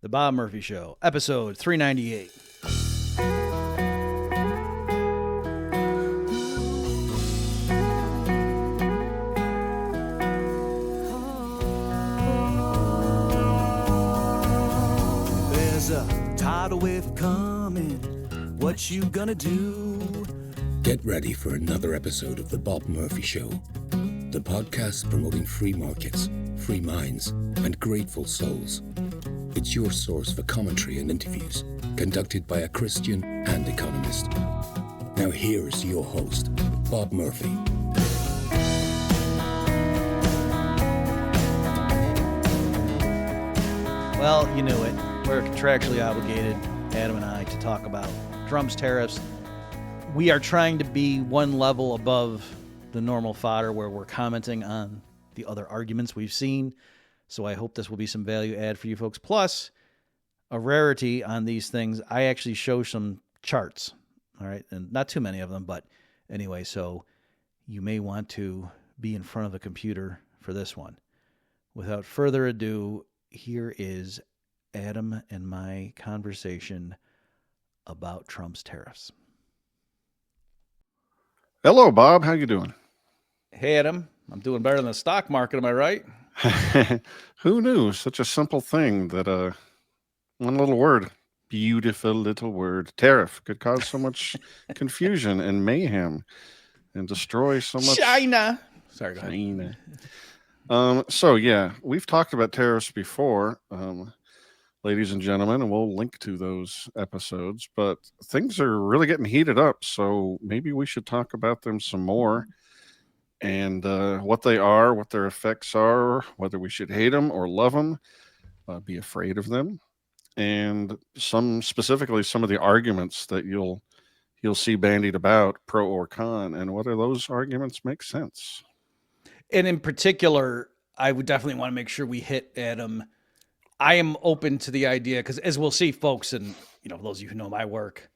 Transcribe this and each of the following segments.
The Bob Murphy Show, episode 398. There's a tidal wave coming. What you gonna do? Get ready for another episode of The Bob Murphy Show, the podcast promoting free markets, free minds, and grateful souls. It's your source for commentary and interviews, conducted by a Christian and economist. Now here's your host, Bob Murphy. Well, you knew it. We're contractually obligated, Adam and I, to talk about Trump's tariffs. We are trying to be one level above the normal fodder where we're commenting on the other arguments we've seen. So I hope this will be some value add for you folks. Plus, a rarity on these things, I actually show some charts, all right? And not too many of them, but anyway, so you may want to be in front of a computer for this one. Without further ado, here is Adam and my conversation about Trump's tariffs. Hello, Bob. How you doing? Hey, Adam. I'm doing better than the stock market, am I right? Who knew? Such a simple thing that one little word, beautiful little word, tariff, could cause so much confusion and mayhem and destroy so much. China. Sorry, go ahead. China. So, yeah, we've talked about tariffs before, ladies and gentlemen, and we'll link to those episodes. But things are really getting heated up, so maybe we should talk about them some more. And what they are, what their effects are, whether we should hate them or love them, be afraid of them, and specifically some of the arguments that you'll see bandied about, pro or con, and whether those arguments make sense. And in particular, I would definitely want to make sure we hit Adam. I am open to the idea because, as we'll see, folks, and those of you who know my work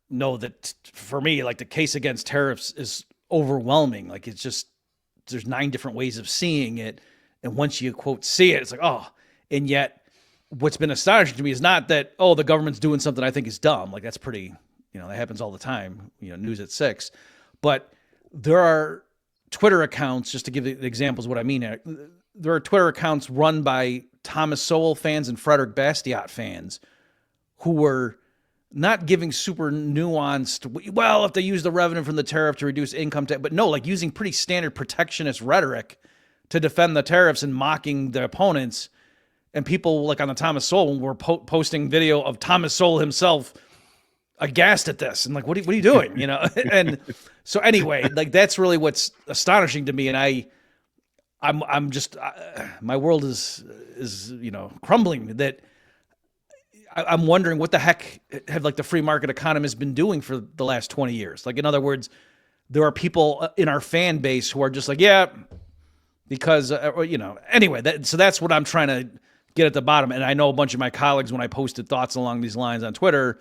know that for me, like the case against tariffs is overwhelming. Like it's just, there's 9 different ways of seeing it. And once you quote see it, it's like, oh, and yet what's been astonishing to me is not that, oh, the government's doing something I think is dumb. Like that's pretty, that happens all the time, news at 6, but there are Twitter accounts, just to give the examples of what I mean. There are Twitter accounts run by Thomas Sowell fans and Frederick Bastiat fans who were not giving super nuanced, well, if they use the revenue from the tariff to reduce income tax, but no, like using pretty standard protectionist rhetoric to defend the tariffs and mocking the opponents. And people like on the Thomas Sowell were posting video of Thomas Sowell himself aghast at this. And like, what are you doing? And so anyway, like that's really what's astonishing to me. And I'm just, my world is crumbling that I'm wondering what the heck have like the free market economists been doing for the last 20 years? Like, in other words, there are people in our fan base who are just like, yeah, because, anyway, so that's what I'm trying to get at the bottom. And I know a bunch of my colleagues, when I posted thoughts along these lines on Twitter,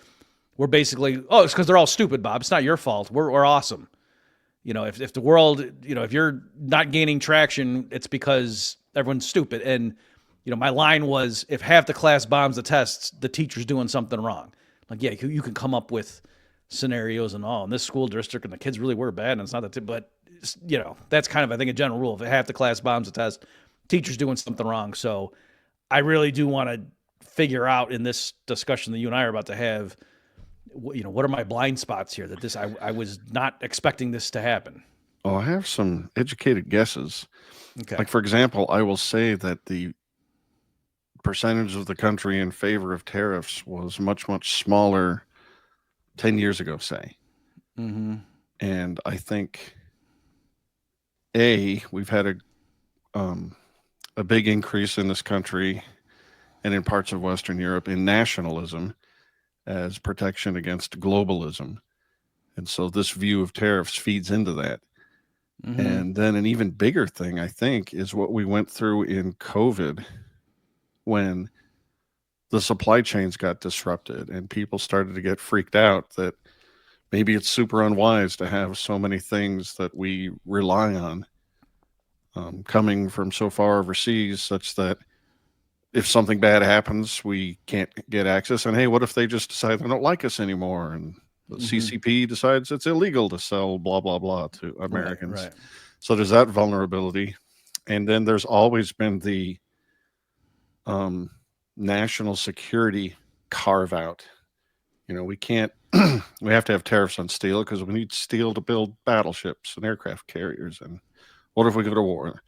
were basically, oh, it's because they're all stupid, Bob. It's not your fault. We're awesome. If the world, if you're not gaining traction, it's because everyone's stupid. And, my line was, if half the class bombs the tests, the teacher's doing something wrong. Like, yeah, you can come up with scenarios and all in this school district and the kids really were bad and it's not that, but that's kind of, I think, a general rule. If half the class bombs the test, teacher's doing something wrong. So I really do want to figure out in this discussion that you and I are about to have, what are my blind spots here that I was not expecting this to happen. Oh, I have some educated guesses. Okay. Like, for example, I will say that the percentage of the country in favor of tariffs was much, much smaller 10 years ago, say. Mm-hmm. And I think, we've had a big increase in this country and in parts of Western Europe in nationalism as protection against globalism. And so this view of tariffs feeds into that. Mm-hmm. And then an even bigger thing, I think, is what we went through in COVID when the supply chains got disrupted and people started to get freaked out that maybe it's super unwise to have so many things that we rely on coming from so far overseas, such that if something bad happens, we can't get access. And hey, what if they just decide they don't like us anymore? And the CCP decides it's illegal to sell blah, blah, blah to Americans. Right. So there's that vulnerability. And then there's always been the national security carve out. You know, we can't, we have to have tariffs on steel because we need steel to build battleships and aircraft carriers. And what if we go to war?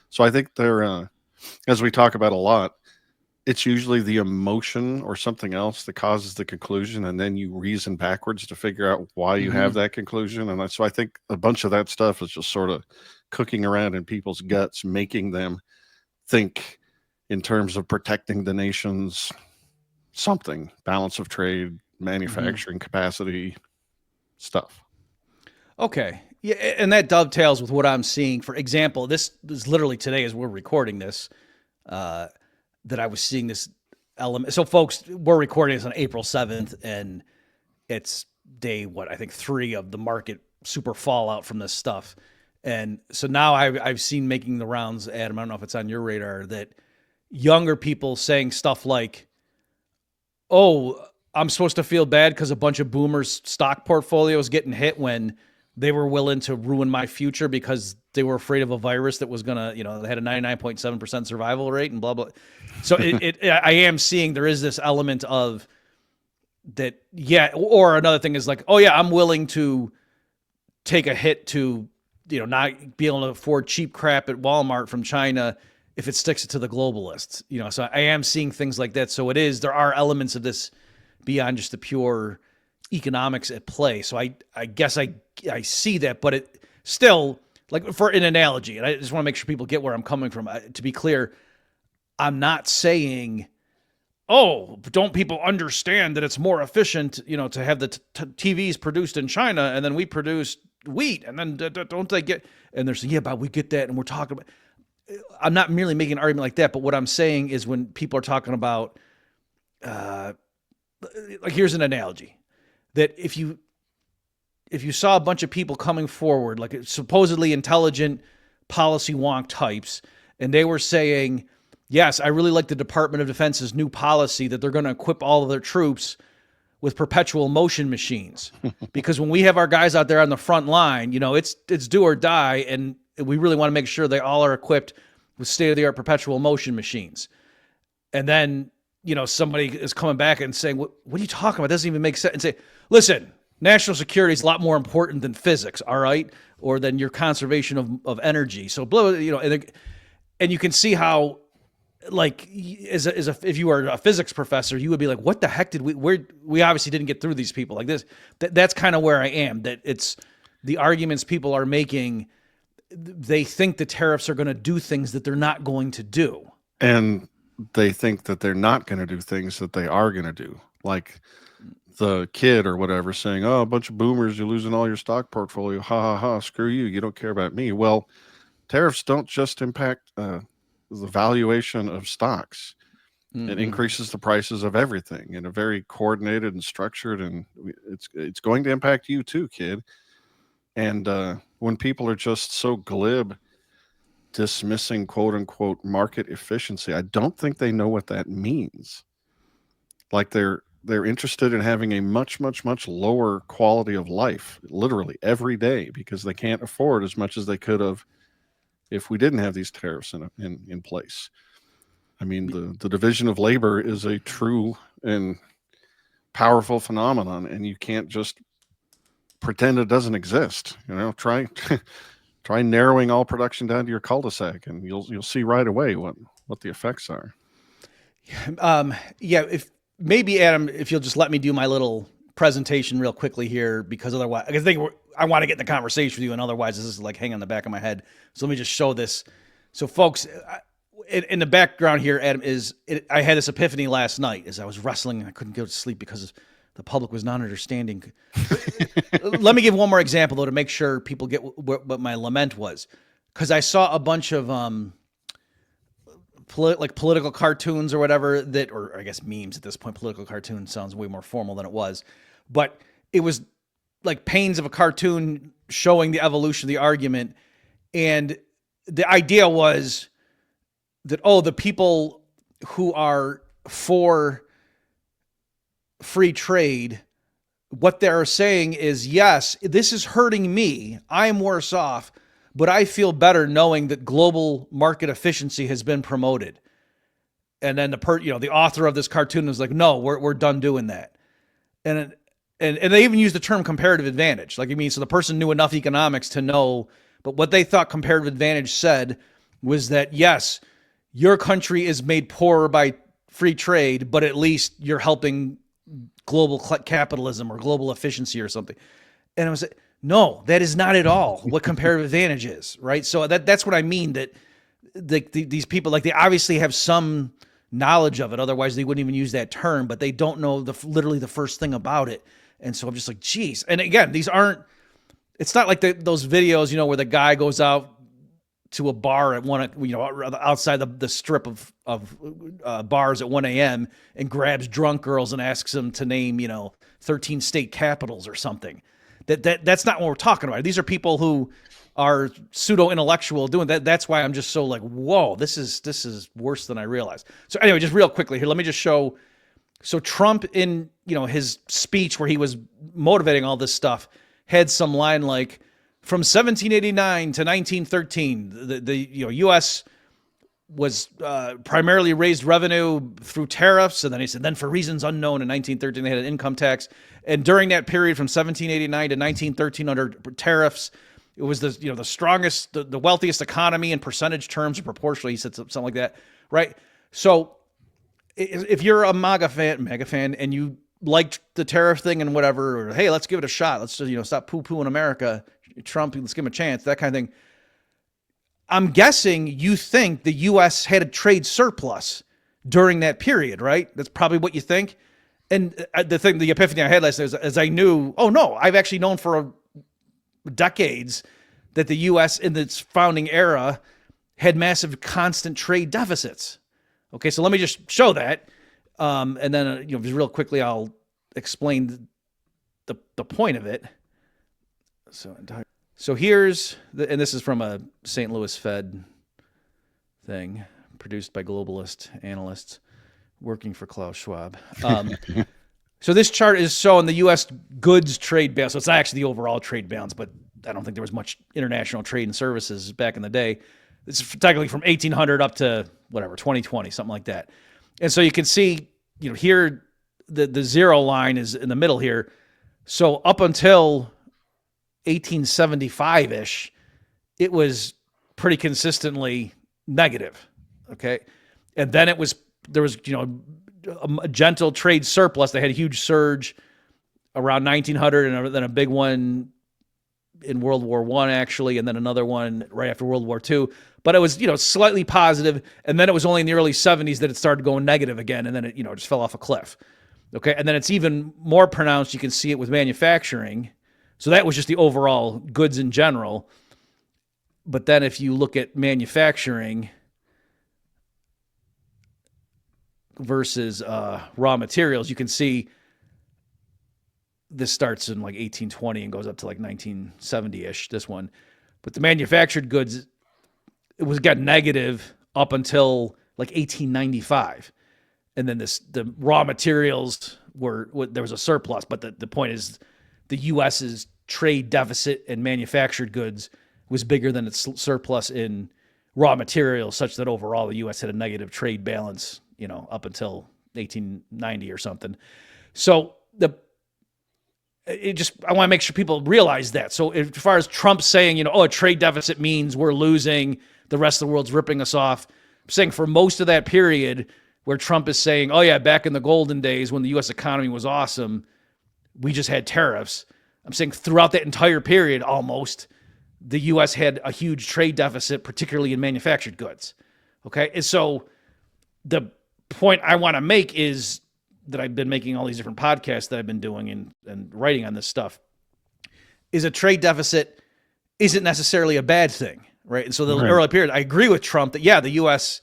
So I think they're, as we talk about a lot, it's usually the emotion or something else that causes the conclusion, and then you reason backwards to figure out why you have that conclusion. And so I think a bunch of that stuff is just sort of cooking around in people's guts, making them think in terms of protecting the nation's something, balance of trade, manufacturing capacity, stuff. Okay. Yeah, and that dovetails with what I'm seeing. For example, this is literally today as we're recording this, that I was seeing this element. So folks, we're recording this on April 7th, and it's day, I think 3 of the market super fallout from this stuff. And so now I've seen making the rounds, Adam, I don't know if it's on your radar, that younger people saying stuff like, oh, I'm supposed to feel bad because a bunch of boomers' stock portfolios getting hit when they were willing to ruin my future because they were afraid of a virus that was going to, they had a 99.7% survival rate and blah, blah. So I am seeing there is this element of that. Yeah. Or another thing is like, oh yeah, I'm willing to take a hit to, not be able to afford cheap crap at Walmart from China if it sticks it to the globalists, so I am seeing things like that. So there are elements of this beyond just the pure economics at play. So I guess I see that, but it still, like for an analogy, and I just want to make sure people get where I'm coming from. To be clear, I'm not saying, oh, don't people understand that it's more efficient, to have the TVs produced in China and then we produce wheat and then don't they get, and they're saying, yeah, but we get that. And we're talking about, I'm not merely making an argument like that, but what I'm saying is when people are talking about, like, here's an analogy that if you saw a bunch of people coming forward, like supposedly intelligent policy wonk types, and they were saying, yes, I really like the Department of Defense's new policy that they're going to equip all of their troops with perpetual motion machines. Because when we have our guys out there on the front line, it's do or die. And we really want to make sure they all are equipped with state-of-the-art perpetual motion machines. And then, somebody is coming back and saying, what are you talking about? That doesn't even make sense. And say, listen, national security is a lot more important than physics, all right? Or than your conservation of energy. So, and you can see how, like, if you were a physics professor, you would be like, what the heck did we obviously didn't get through these people like this. That's kind of where I am, that it's the arguments people are making. They think the tariffs are going to do things that they're not going to do. And they think that they're not going to do things that they are going to do. Like the kid or whatever saying, oh, a bunch of boomers, you're losing all your stock portfolio. Ha ha ha, screw you. You don't care about me. Well, tariffs don't just impact the valuation of stocks. It increases the prices of everything in a very coordinated and structured, and it's going to impact you too, kid. And when people are just so glib dismissing quote unquote market efficiency, I don't think they know what that means. Like they're interested in having a much, much, much lower quality of life, literally every day, because they can't afford as much as they could have if we didn't have these tariffs in place. I mean, the division of labor is a true and powerful phenomenon, and you can't just pretend it doesn't exist. Try narrowing all production down to your cul-de-sac, and you'll see right away what the effects are. Yeah, if maybe Adam, if you'll just let me do my little presentation real quickly here, because otherwise, I want to get in the conversation with you, and otherwise this is like hanging on the back of my head. So let me just show this. So folks, in the background here, Adam, I had this epiphany last night as I was wrestling and I couldn't go to sleep because the public was not understanding. Let me give one more example, though, to make sure people get what my lament was. Because I saw a bunch of political cartoons or whatever or I guess memes at this point. Political cartoon sounds way more formal than it was. But it was like panes of a cartoon showing the evolution of the argument. And the idea was that, the people who are for free trade, what they're saying is, yes, this is hurting me. I'm worse off, but I feel better knowing that global market efficiency has been promoted. And then the author of this cartoon was like, no, we're done doing that. And they even used the term comparative advantage. Like, I mean, so the person knew enough economics to know, but what they thought comparative advantage said was that, yes, your country is made poorer by free trade, but at least you're helping global capitalism or global efficiency or something. And I was like, no, that is not at all what comparative advantage is, right? So that's what I mean, that these people, like, they obviously have some knowledge of it. Otherwise, they wouldn't even use that term, but they don't know literally the first thing about it. And so I'm just like, geez. And again, it's not like those videos, where the guy goes out to a bar at outside the strip of bars at 1 a.m. and grabs drunk girls and asks them to name, 13 state capitals or something. That's not what we're talking about. These are people who are pseudo-intellectual doing that. That's why I'm just so like, whoa, this is worse than I realized. So anyway, just real quickly here, let me just show. So Trump, in his speech where he was motivating all this stuff, had some line like, from 1789 to 1913, the U.S. was primarily raised revenue through tariffs, and then he said, then for reasons unknown in 1913 they had an income tax, and during that period from 1789 to 1913 under tariffs, it was the strongest, the wealthiest economy in percentage terms, proportionally. He said something like that, right? So if you're a MAGA fan, and you liked the tariff thing and whatever, or hey, let's give it a shot, let's just stop poo-pooing America, Trump, let's give him a chance, that kind of thing. I'm guessing you think the U.S. had a trade surplus during that period, right? That's probably what you think. And the epiphany I had last night is I knew, oh no, I've actually known for decades that the U.S. in its founding era had massive constant trade deficits. Okay, so let me just show that. And then, just real quickly, I'll explain the point of it. So here's and this is from a St. Louis Fed thing produced by globalist analysts working for Klaus Schwab. So this chart is showing the U.S. goods trade balance. So it's not actually the overall trade balance, but I don't think there was much international trade and services back in the day. It's technically from 1800 up to whatever, 2020, something like that. And so you can see, here the zero line is in the middle here. So up until 1875-ish, it was pretty consistently negative, okay? And then there was a gentle trade surplus. They had a huge surge around 1900, and then a big one in World War I, actually, and then another one right after World War II. But it was, slightly positive, and then it was only in the early 70s that it started going negative again, and then it, just fell off a cliff, okay? And then it's even more pronounced. You can see it with manufacturing. So that was just the overall goods in general. But then if you look at manufacturing versus raw materials, you can see this starts in like 1820 and goes up to like 1970-ish, this one. But the manufactured goods, it got negative up until like 1895. And then the raw materials there was a surplus. But the point is, the U.S.'s trade deficit in manufactured goods was bigger than its surplus in raw materials, such that overall the U.S. had a negative trade balance, up until 1890 or something. So I want to make sure people realize that. So as far as Trump saying, a trade deficit means we're losing, the rest of the world's ripping us off, I'm saying for most of that period where Trump is saying, oh yeah, back in the golden days when the U.S. economy was awesome, we just had tariffs. I'm saying throughout that entire period, almost, the U.S. had a huge trade deficit, particularly in manufactured goods. Okay. And so the point I want to make is that I've been making all these different podcasts that I've been doing and writing on this stuff, is a trade deficit isn't necessarily a bad thing. Right. And so the early period, I agree with Trump that, yeah, the U.S.,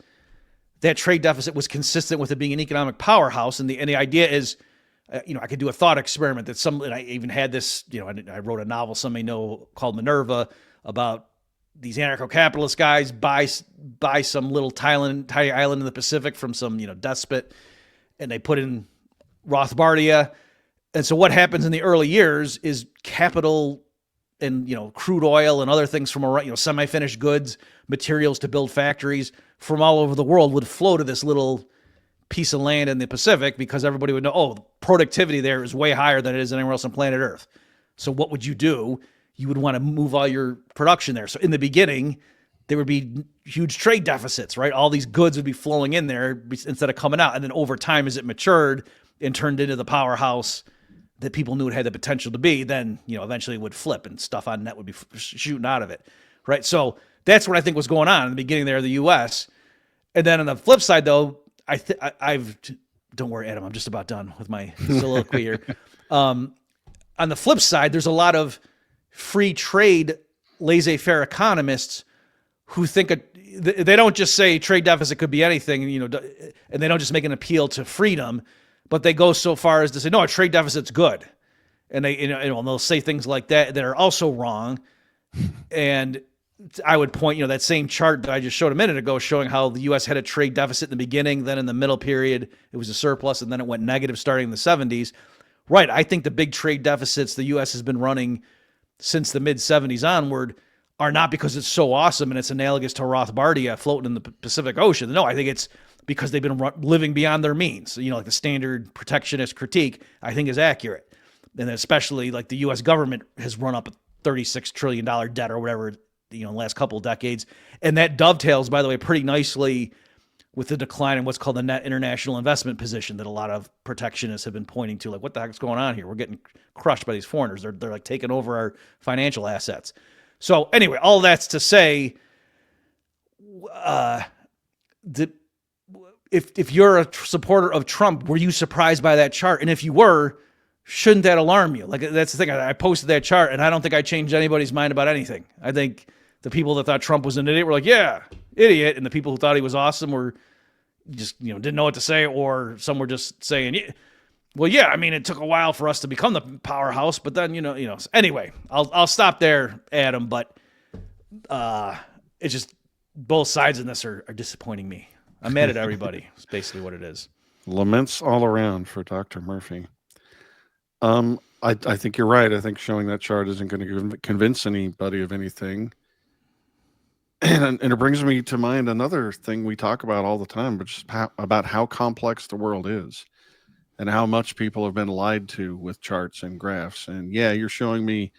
that trade deficit was consistent with it being an economic powerhouse. And the idea is, I could do a thought experiment and I even had this, I wrote a novel some may know called Minerva about these anarcho-capitalist guys buy some little tiny island in the Pacific from some, despot, and they put in Rothbardia. And so what happens in the early years is capital and, crude oil and other things from around, semi-finished goods, materials to build factories from all over the world would flow to this little piece of land in the Pacific because everybody would know, oh, productivity there is way higher than it is anywhere else on planet Earth. So what would you do? You would want to move all your production there. So in the beginning, there would be huge trade deficits, right? All these goods would be flowing in there instead of coming out. And then over time, as it matured and turned into the powerhouse that people knew it had the potential to be, then, eventually it would flip and stuff on net would be shooting out of it, right? So that's what I think was going on in the beginning there of the U.S. And then on the flip side, though, don't worry, Adam, I'm just about done with my soliloquy here. On the flip side, there's a lot of free trade, laissez-faire economists who think they don't just say trade deficit could be anything, and they don't just make an appeal to freedom, but they go so far as to say, no, a trade deficit's good. And they, and they'll say things like that are also wrong. And I would point, that same chart that I just showed a minute ago showing how the U.S. had a trade deficit in the beginning, then in the middle period, it was a surplus, and then it went negative starting in the 70s. Right. I think the big trade deficits the U.S. has been running since the mid-70s onward are not because it's so awesome and it's analogous to Rothbardia floating in the Pacific Ocean. No, I think it's because they've been living beyond their means. Like the standard protectionist critique, I think is accurate. And especially like the U.S. government has run up a $36 trillion debt or whatever, in the last couple of decades. And that dovetails, by the way, pretty nicely with the decline in what's called the net international investment position that a lot of protectionists have been pointing to. Like, what the heck's going on here? We're getting crushed by these foreigners. They're like taking over our financial assets. So anyway, all that's to say, if you're a supporter of Trump, were you surprised by that chart? And if you were, shouldn't that alarm you? Like, that's the thing. I posted that chart, and I don't think I changed anybody's mind about anything. I think the people that thought Trump was an idiot were like, yeah, idiot. And the people who thought he was awesome were just, didn't know what to say, or some were just saying, well, yeah, I mean, it took a while for us to become the powerhouse, but then, anyway, I'll stop there, Adam, but it's just both sides in this are disappointing me. I'm mad at everybody. It's basically what it is. Laments all around for Dr. Murphy. I think you're right. I think showing that chart isn't going to convince anybody of anything. And it brings me to mind another thing we talk about all the time, but just about how complex the world is and how much people have been lied to with charts and graphs. And yeah, you're showing me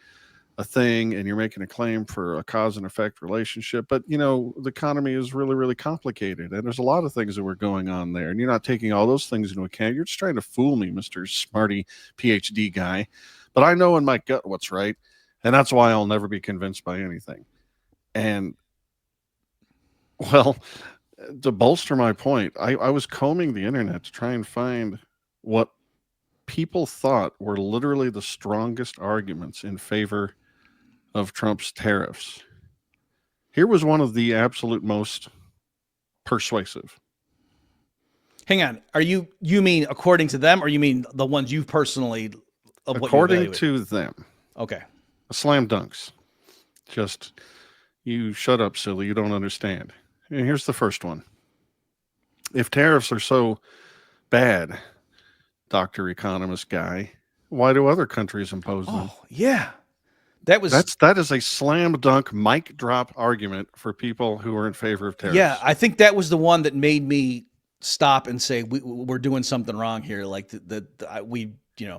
a thing and you're making a claim for a cause and effect relationship, but the economy is really, really complicated. And there's a lot of things that were going on there. And you're not taking all those things into account. You're just trying to fool me, Mr. Smarty PhD guy. But I know in my gut what's right. And that's why I'll never be convinced by anything. And well, to bolster my point, I was combing the internet to try and find what people thought were literally the strongest arguments in favor of Trump's tariffs. Here was one of the absolute most persuasive. Hang on. You mean according to them, or you mean the ones you've personally according to them? Okay. Slam dunks. Just, you shut up, silly. You don't understand. And here's the first one. If tariffs are so bad, Dr. Economist guy, why do other countries impose them? Oh, yeah. That is a slam dunk mic drop argument for people who are in favor of tariffs. Yeah, I think that was the one that made me stop and say we're doing something wrong here. Like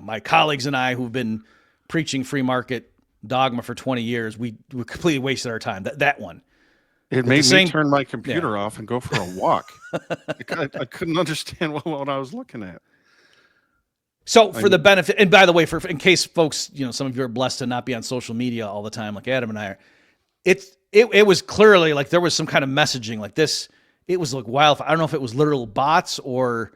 my colleagues and I who've been preaching free market dogma for 20 years, we completely wasted our time. That one. It made me turn my computer off and go for a walk. I couldn't understand what I was looking at. So for the benefit, and by the way, in case folks, some of you are blessed to not be on social media all the time, like Adam and I are, it was clearly like there was some kind of messaging like this. It was like wild. I don't know if it was literal bots or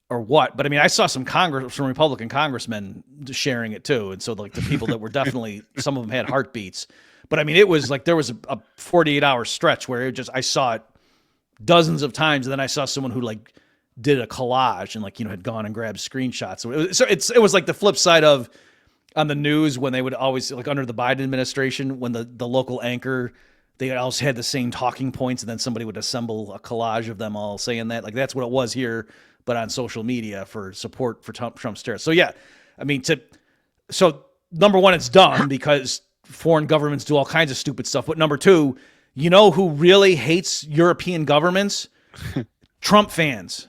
what, but I mean, I saw some Republican congressmen sharing it too. And so like the people that were definitely, some of them had heartbeats, but I mean, it was like, there was a 48-hour stretch where I saw it dozens of times. And then I saw someone who like did a collage and had gone and grabbed screenshots. So it was like the flip side of on the news when they would always, like under the Biden administration, when the local anchor, they also had the same talking points, and then somebody would assemble a collage of them all saying that. Like that's what it was here, but on social media for support for Trump's tariffs. So yeah, I mean, so number one, it's dumb because foreign governments do all kinds of stupid stuff. But number two, you know who really hates European governments? Trump fans,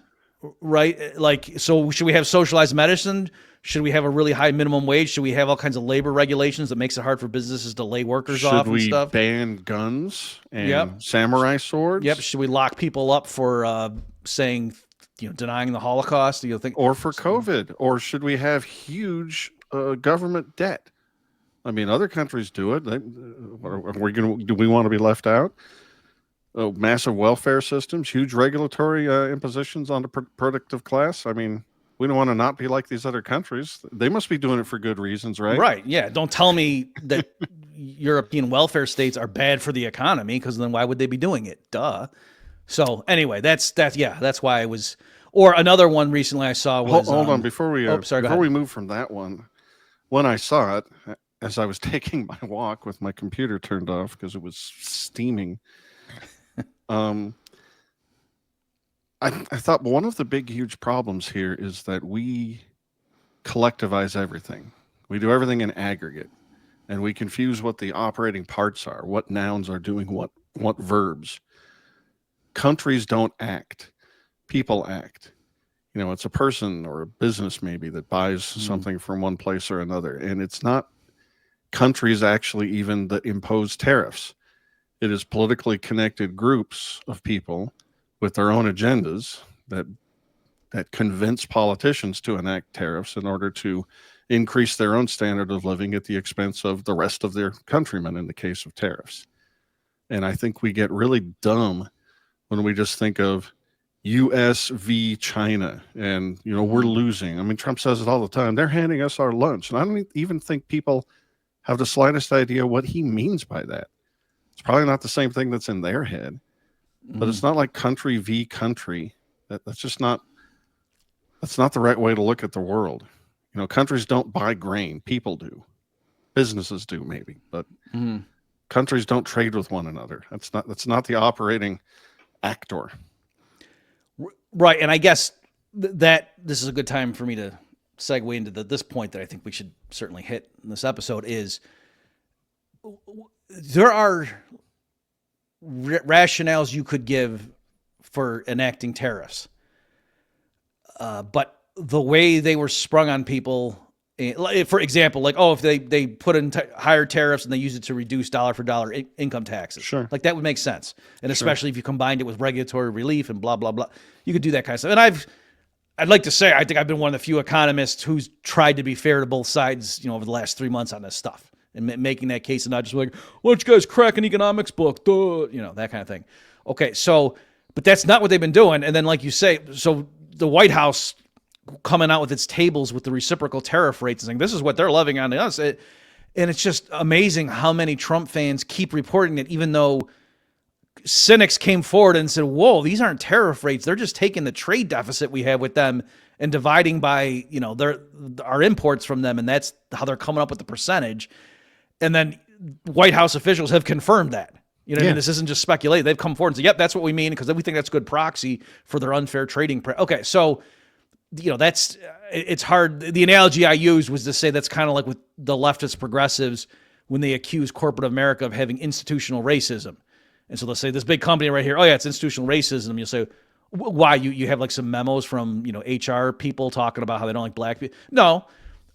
right? Like, so should we have socialized medicine? Should we have a really high minimum wage? Should we have all kinds of labor regulations that makes it hard for businesses to lay workers off and stuff? Should we ban guns and samurai swords? Yep. Should we lock people up for saying, denying the Holocaust? Or for COVID? Or should we have huge government debt? I mean, other countries do it. Do we want to be left out? Massive welfare systems, huge regulatory impositions on the productive class. I mean, we don't want to not be like these other countries. They must be doing it for good reasons, right? Right. Yeah. Don't tell me that European welfare states are bad for the economy, because then why would they be doing it? Duh. So anyway, that's why I was. Or another one recently I saw was. Hold on, before we move from that one, when I saw it, as I was taking my walk with my computer turned off because it was steaming, I thought one of the big, huge problems here is that we collectivize everything. We do everything in aggregate, and we confuse what the operating parts are, what nouns are doing what verbs. Countries don't act. People act. It's a person or a business maybe that buys something from one place or another, and it's not countries actually even that impose tariffs. It is politically connected groups of people with their own agendas that convince politicians to enact tariffs in order to increase their own standard of living at the expense of the rest of their countrymen in the case of tariffs. And I think we get really dumb when we just think of US v China and, we're losing. I mean, Trump says it all the time. They're handing us our lunch. And I don't even think people have the slightest idea what he means by that. It's probably not the same thing that's in their head, but it's not like country v country. That's not the right way to look at the world. Countries don't buy grain. People do. Businesses do maybe, but countries don't trade with one another. That's not the operating actor. Right. And I guess that this is a good time for me to segue into this point that I think we should certainly hit in this episode is there are rationales you could give for enacting tariffs. But the way they were sprung on people, for example, like, if they put in higher tariffs and they use it to reduce dollar for dollar income taxes, sure, like that would make sense. And especially if you combined it with regulatory relief and blah, blah, blah, you could do that kind of stuff. And I'd like to say, I think I've been one of the few economists who's tried to be fair to both sides, over the last 3 months on this stuff and making that case and not just like, why don't you guys crack an economics book? Duh, that kind of thing. Okay. So, but that's not what they've been doing. And then, like you say, so the White House coming out with its tables with the reciprocal tariff rates and saying, this is what they're levying on us. And it's just amazing how many Trump fans keep reporting it, even though cynics came forward and said, whoa, these aren't tariff rates. They're just taking the trade deficit we have with them and dividing by, our imports from them. And that's how they're coming up with the percentage. And then White House officials have confirmed that. What I mean? This isn't just speculated. They've come forward and said, yep, that's what we mean, because we think that's good proxy for their unfair trading. Okay, so, it's hard. The analogy I used was to say that's kind of like with the leftist progressives when they accuse corporate America of having institutional racism. And so they'll say this big company right here, oh yeah, it's institutional racism. You'll say, why? You have like some memos from, HR people talking about how they don't like black people. No.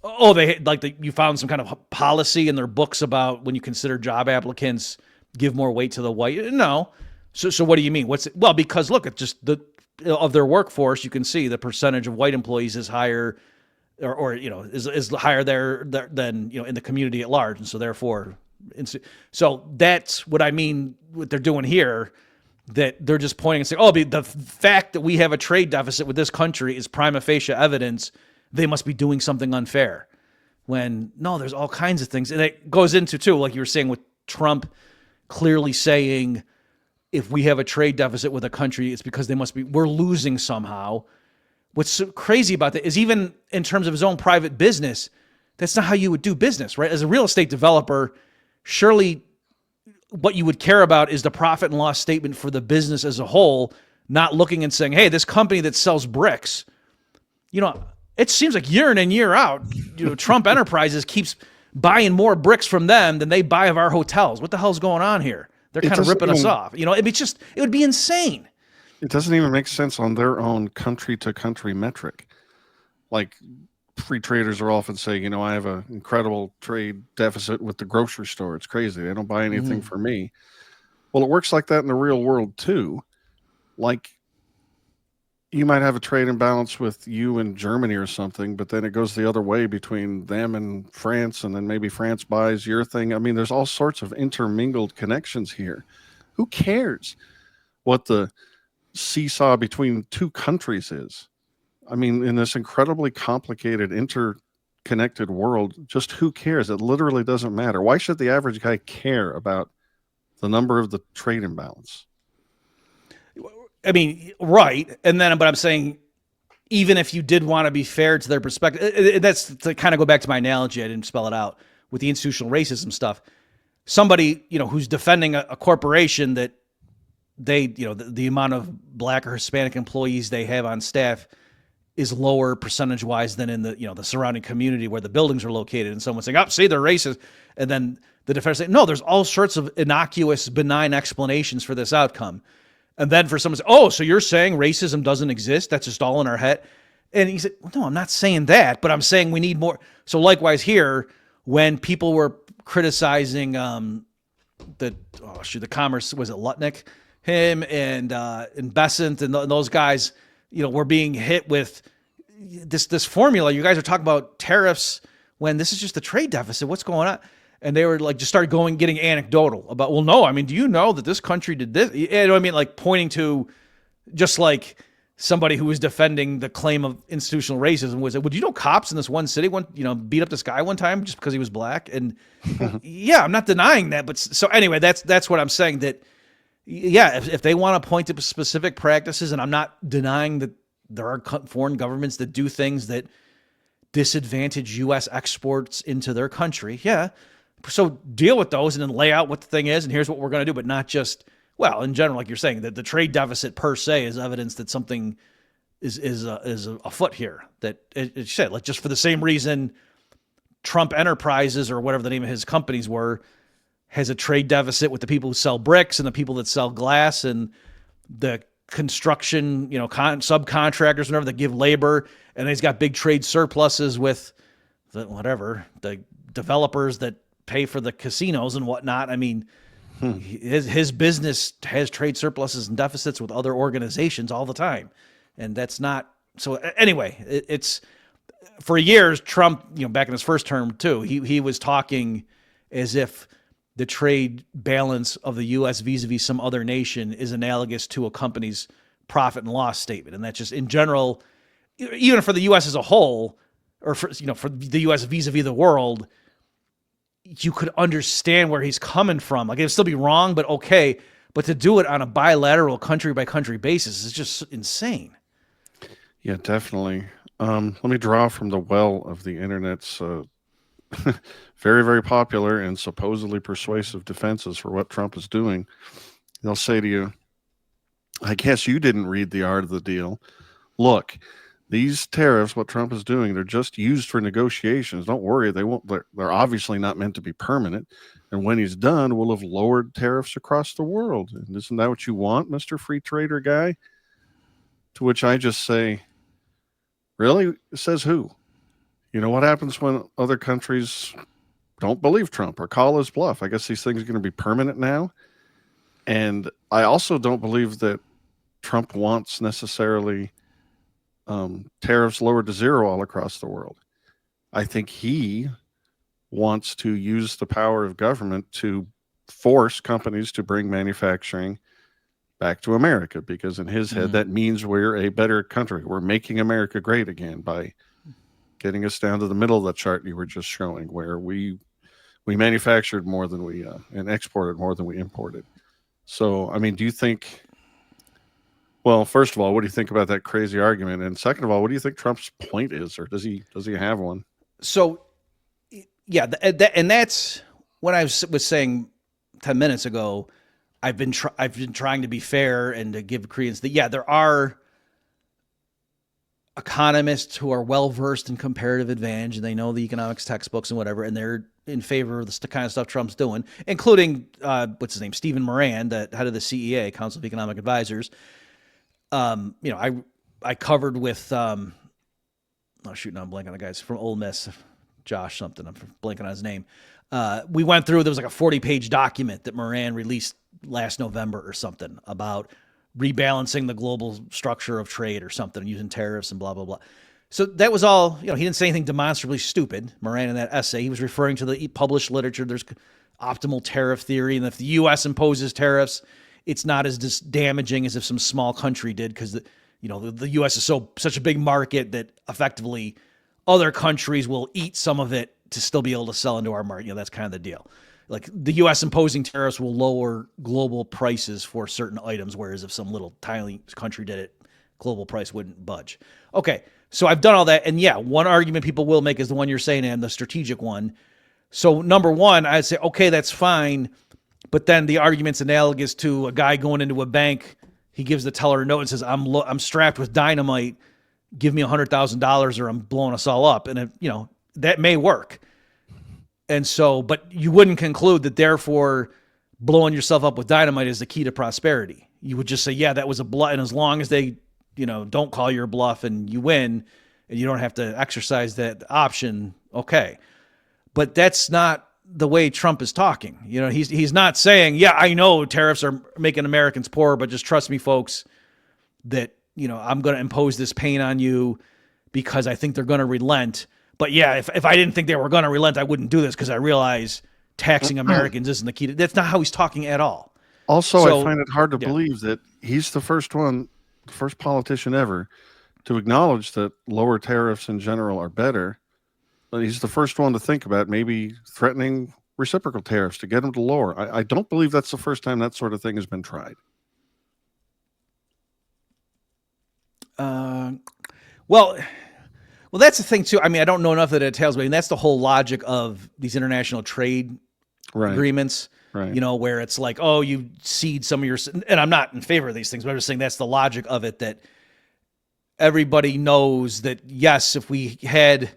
Oh, you found some kind of policy in their books about when you consider job applicants, give more weight to the white. No. So what do you mean? Well, because look, it's just of their workforce, you can see the percentage of white employees is higher or is higher there than, in the community at large. And so therefore, so that's what I mean, what they're doing here, that they're just pointing and saying, the fact that we have a trade deficit with this country is prima facie evidence they must be doing something unfair. When no, there's all kinds of things. And it goes into too, like you were saying with Trump clearly saying, if we have a trade deficit with a country, it's because we're losing somehow. What's so crazy about that is even in terms of his own private business, that's not how you would do business, right? As a real estate developer, surely what you would care about is the profit and loss statement for the business as a whole, not looking and saying, hey, this company that sells bricks, it seems like year in and year out, Trump Enterprises keeps buying more bricks from them than they buy of our hotels. What the hell's going on here? They're kind of ripping us off. It would be insane. It doesn't even make sense on their own country-to-country metric. Like, free traders are often saying, I have an incredible trade deficit with the grocery store. It's crazy. They don't buy anything for me. Well, it works like that in the real world, too. Like, you might have a trade imbalance with you and Germany or something, but then it goes the other way between them and France, and then maybe France buys your thing. I mean, there's all sorts of intermingled connections here. Who cares what the seesaw between two countries is? I mean, in this incredibly complicated, interconnected world, just who cares? It literally doesn't matter. Why should the average guy care about the number of the trade imbalance? I mean, right. But I'm saying, even if you did want to be fair to their perspective, that's to kind of go back to my analogy. I didn't spell it out with the institutional racism stuff. Somebody, who's defending a corporation that they, the amount of black or Hispanic employees they have on staff is lower percentage wise than in the, the surrounding community where the buildings are located. And someone's saying, oh, see, they're racist. And then the defense saying, no, there's all sorts of innocuous, benign explanations for this outcome. And then for someone to say, oh, so you're saying racism doesn't exist? That's just all in our head. And he said, well, no, I'm not saying that, but I'm saying we need more. So likewise here, when people were criticizing the commerce, was it Lutnick? Him and Besant and those guys, were being hit with this formula. You guys are talking about tariffs when this is just a trade deficit. What's going on? And they were like, just started getting anecdotal about, well, no, I mean, do you know that this country did this? Like pointing to, just like somebody who was defending the claim of institutional racism was, well, do you know cops in this one city beat up this guy one time just because he was black? And yeah, I'm not denying that. But so anyway, that's what I'm saying, that, yeah, if they want to point to specific practices, and I'm not denying that there are foreign governments that do things that disadvantage U.S. exports into their country. Yeah. So deal with those and then lay out what the thing is, and here's what we're going to do, but not just, well, in general, like you're saying, that the trade deficit per se is evidence that something is afoot here. That it said, like, just for the same reason Trump Enterprises, or whatever the name of his companies were, has a trade deficit with the people who sell bricks and the people that sell glass and the construction, subcontractors, whatever, that give labor, and he's got big trade surpluses with the developers that pay for the casinos and whatnot. I mean, his business has trade surpluses and deficits with other organizations all the time. And that's not, so anyway, it's for years, Trump, back in his first term too, he was talking as if the trade balance of the U.S. vis-a-vis some other nation is analogous to a company's profit and loss statement. And that's just in general, even for the U.S. as a whole, or for the U.S. vis-a-vis the world, you could understand where he's coming from. Like, it'd still be wrong, but okay. But to do it on a bilateral country by country basis is just insane. Yeah, definitely. Let me draw from the well of the internet's very, very popular and supposedly persuasive defenses for what Trump is doing. They'll say to you, I guess you didn't read The Art of the Deal. Look, these tariffs, what Trump is doing, they're just used for negotiations. Don't worry, they're obviously not meant to be permanent. And when he's done, we'll have lowered tariffs across the world. And isn't that what you want, Mr. Free Trader guy? To which I just say, really? Says who? What happens when other countries don't believe Trump or call his bluff? I guess these things are going to be permanent now. And I also don't believe that Trump wants necessarily tariffs lowered to zero all across the world. I think he wants to use the power of government to force companies to bring manufacturing back to America, because in his head, that means we're a better country. We're making America great again by getting us down to the middle of the chart you were just showing, where we manufactured more than we and exported more than we imported. So, I mean, do you think, well, first of all, what do you think about that crazy argument? And second of all, what do you think Trump's point is, or does he have one? So, yeah, and that's when I was saying 10 minutes ago, I've been trying to be fair and to give credence that, yeah, there are economists who are well versed in comparative advantage and they know the economics textbooks and whatever, and they're in favor of the kind of stuff Trump's doing, including what's his name, Stephen Moran, the head of the CEA, Council of Economic Advisors. I covered with I'm blanking on the guys from Ole Miss, Josh something. I'm blanking on his name. We went through. There was like a 40-page document that Moran released last November or something about rebalancing the global structure of trade or something using tariffs and blah, blah, blah. So that was all, he didn't say anything demonstrably stupid, Moran, in that essay. He was referring to the published literature. There's optimal tariff theory. And if the U.S. imposes tariffs, it's not as damaging as if some small country did, because the U.S. is such a big market that effectively other countries will eat some of it to still be able to sell into our market. That's kind of the deal. Like the U.S. imposing tariffs will lower global prices for certain items, whereas if some little tiny country did it, global price wouldn't budge. Okay, so I've done all that. And yeah, one argument people will make is the one you're saying, and the strategic one. So number one, I'd say, okay, that's fine. But then the argument's analogous to a guy going into a bank. He gives the teller a note and says, I'm strapped with dynamite. Give me $100,000 or I'm blowing us all up. And that may work. And so, but you wouldn't conclude that therefore blowing yourself up with dynamite is the key to prosperity. You would just say, yeah, that was a bluff. And as long as they, don't call your bluff and you win and you don't have to exercise that option, okay. But that's not the way Trump is talking. He's not saying, yeah, I know tariffs are making Americans poor, but just trust me, folks, that, I'm going to impose this pain on you because I think they're going to relent. But yeah, if I didn't think they were going to relent, I wouldn't do this because I realize taxing Americans isn't the key. That's not how he's talking at all. Also, I find it hard to believe that he's the first politician ever to acknowledge that lower tariffs in general are better. But he's the first one to think about maybe threatening reciprocal tariffs to get them to lower. I don't believe that's the first time that sort of thing has been tried. Well, that's the thing too. I mean, I don't know enough of the details, but that's the whole logic of these international trade agreements, right. Where it's like, oh, you cede some of your, and I'm not in favor of these things, but I'm just saying that's the logic of it, that everybody knows that, yes, if we had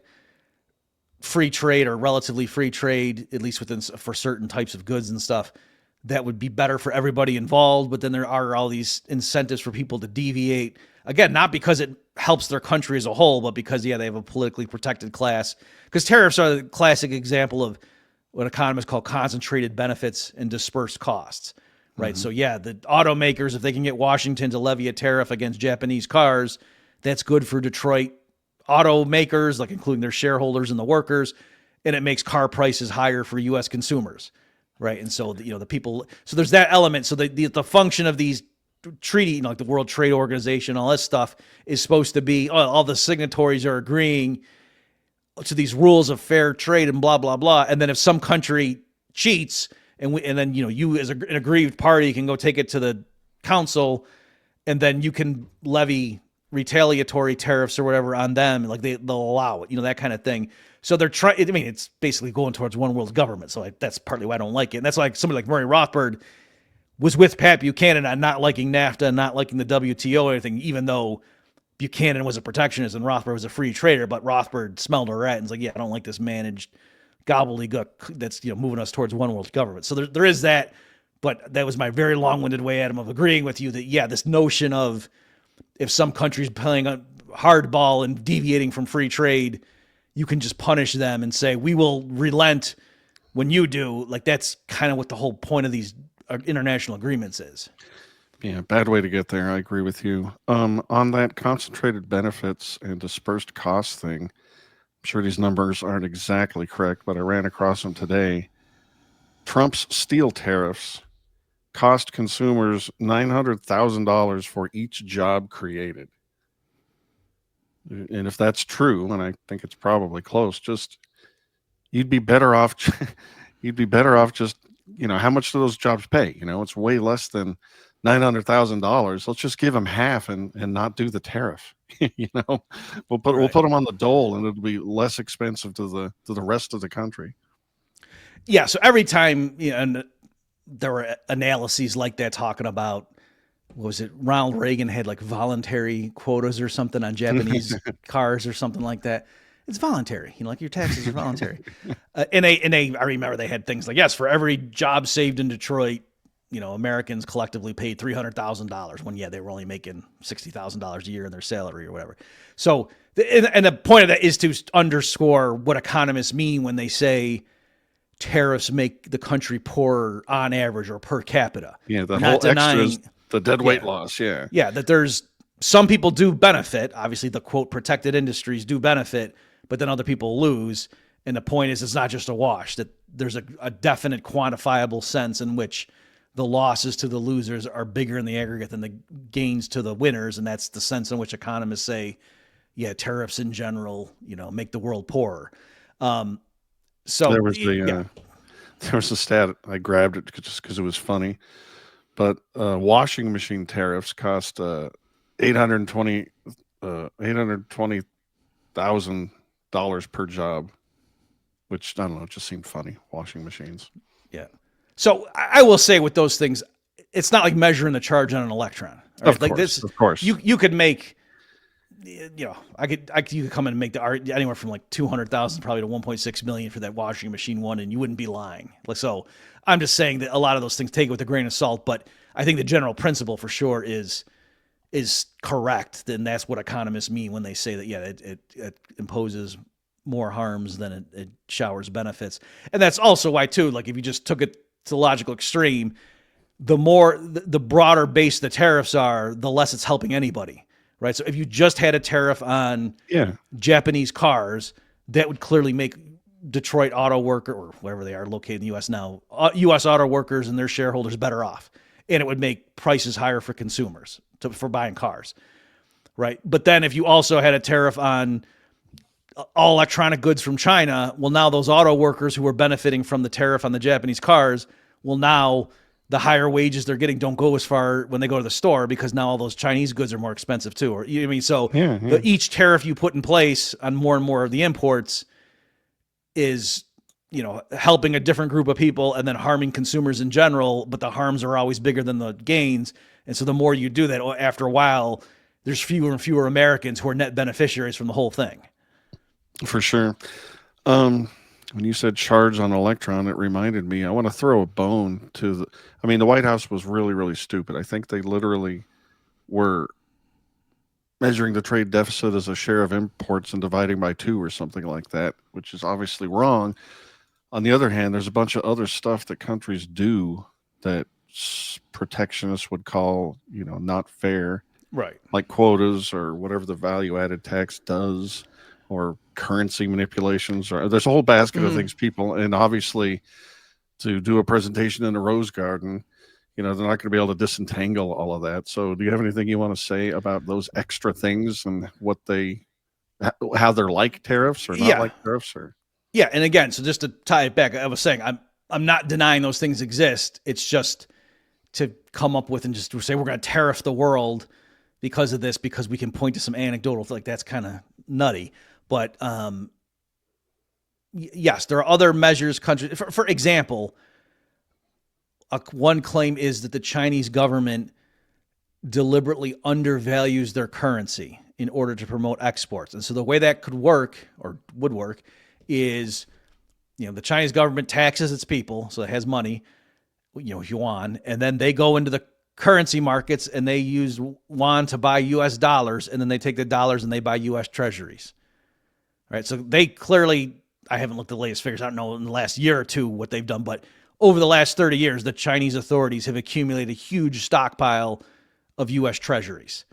free trade or relatively free trade, at least for certain types of goods and stuff, that would be better for everybody involved. But then there are all these incentives for people to deviate. Again, not because it helps their country as a whole, but because, they have a politically protected class. Because tariffs are the classic example of what economists call concentrated benefits and dispersed costs, right? Mm-hmm. So the automakers, if they can get Washington to levy a tariff against Japanese cars, that's good for Detroit automakers, like including their shareholders and the workers, and it makes car prices higher for U.S. consumers, right? And so, the people, so there's that element. So the function of these treaty, like the World Trade Organization, all this stuff is supposed to be, all the signatories are agreeing to these rules of fair trade and blah, blah, blah. And then if some country cheats and then, you as an aggrieved party can go take it to the council and then you can levy retaliatory tariffs or whatever on them. Like they'll allow it, that kind of thing. So they're trying, it's basically going towards one world government. So that's partly why I don't like it. And that's like somebody like Murray Rothbard was with Pat Buchanan on not liking NAFTA and not liking the WTO or anything, even though Buchanan was a protectionist and Rothbard was a free trader. But Rothbard smelled a rat and was like, yeah, I don't like this managed gobbledygook that's moving us towards one world government. So there is that. But that was my very long-winded way, Adam, of agreeing with you that, this notion of if some country's playing a hardball and deviating from free trade, you can just punish them and say, we will relent when you do. Like, that's kind of what the whole point of these international agreements is. Yeah, bad way to get there. I agree with you. On that concentrated benefits and dispersed costs thing, I'm sure these numbers aren't exactly correct, but I ran across them today. Trump's steel tariffs cost consumers $900,000 for each job created. And if that's true, and I think it's probably close, you'd be better off just, how much do those jobs pay? It's way less than $900,000. Let's just give them half and not do the tariff. We'll put them on the dole and it'll be less expensive to the rest of the country. Yeah. So every time, and there were analyses like that talking about, what was it? Ronald Reagan had like voluntary quotas or something on Japanese cars or something like that. It's voluntary, like your taxes are voluntary. I remember they had things like, yes, for every job saved in Detroit, Americans collectively paid $300,000 when, they were only making $60,000 a year in their salary or whatever. So, and the point of that is to underscore what economists mean when they say tariffs make the country poorer on average or per capita. Yeah, the We're whole not denying, extra is the dead weight loss. Yeah. Yeah, that there's some people do benefit. Obviously, the quote protected industries do benefit, but then other people lose. And the point is, it's not just a wash, that there's a definite quantifiable sense in which the losses to the losers are bigger in the aggregate than the gains to the winners. And that's the sense in which economists say, tariffs in general, make the world poorer. So there was there was a stat, I grabbed it just because it was funny, but washing machine tariffs cost $820,000 per job, which, I don't know, it just seemed funny. Washing machines. Yeah. So I will say with those things, it's not like measuring the charge on an electron. Right? Of course. You could make, you could come in and make the art anywhere from like 200,000 probably to 1.6 million for that washing machine one, and you wouldn't be lying. So I'm just saying that a lot of those things, take it with a grain of salt, but I think the general principle for sure is correct. Then that's what economists mean when they say that, it imposes more harms than it showers benefits. And that's also why too, like if you just took it to the logical extreme, the broader base the tariffs are, the less it's helping anybody, right? So if you just had a tariff on Japanese cars, that would clearly make Detroit auto worker, or wherever they are located in the U.S. now, U.S. auto workers and their shareholders better off. And it would make prices higher for consumers for buying cars, right? But then if you also had a tariff on all electronic goods from China, well, now those auto workers who are benefiting from the tariff on the Japanese cars, well, now the higher wages they're getting don't go as far when they go to the store, because now all those Chinese goods are more expensive too. Or so each tariff you put in place on more and more of the imports is, helping a different group of people and then harming consumers in general, but the harms are always bigger than the gains. And so the more you do that, after a while, there's fewer and fewer Americans who are net beneficiaries from the whole thing. For sure. When you said charge on electron, it reminded me, I want to throw a bone to the White House was really, really stupid. I think they literally were measuring the trade deficit as a share of imports and dividing by 2 or something like that, which is obviously wrong. On the other hand, there's a bunch of other stuff that countries do that protectionists would call, not fair. Right. Like quotas or whatever the value-added tax does, or currency manipulations, or there's a whole basket of things people, and obviously to do a presentation in a rose garden, they're not going to be able to disentangle all of that. So do you have anything you want to say about those extra things and how they're like tariffs or not like tariffs? Or yeah, and again, so just to tie it back, I was saying I'm not denying those things exist. It's just to come up with and just to say we're going to tariff the world because of this, because we can point to some anecdotal, like that's kind of nutty. But yes, there are other measures countries. For example, one claim is that the Chinese government deliberately undervalues their currency in order to promote exports. And so the way that could work, or would work, is, the Chinese government taxes its people, so it has money, yuan, and then they go into the currency markets and they use yuan to buy U.S. dollars, and then they take the dollars and they buy U.S. treasuries. Right, so they clearly, I haven't looked at the latest figures, I don't know in the last year or two what they've done, but over the last 30 years, the Chinese authorities have accumulated a huge stockpile of U.S. treasuries.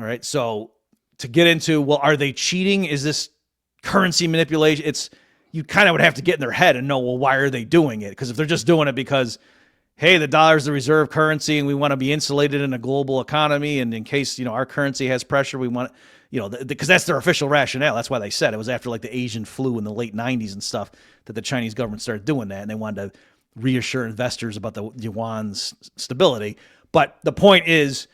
All right, so to get into, well, are they cheating? Is this currency manipulation? You kind of would have to get in their head and know, well, why are they doing it? Because if they're just doing it because, hey, the dollar is the reserve currency and we want to be insulated in a global economy, and in case, our currency has pressure, we want, because that's their official rationale. That's why they said it was after like the Asian flu in the late 90s and stuff that the Chinese government started doing that, and they wanted to reassure investors about the yuan's stability. But the point is,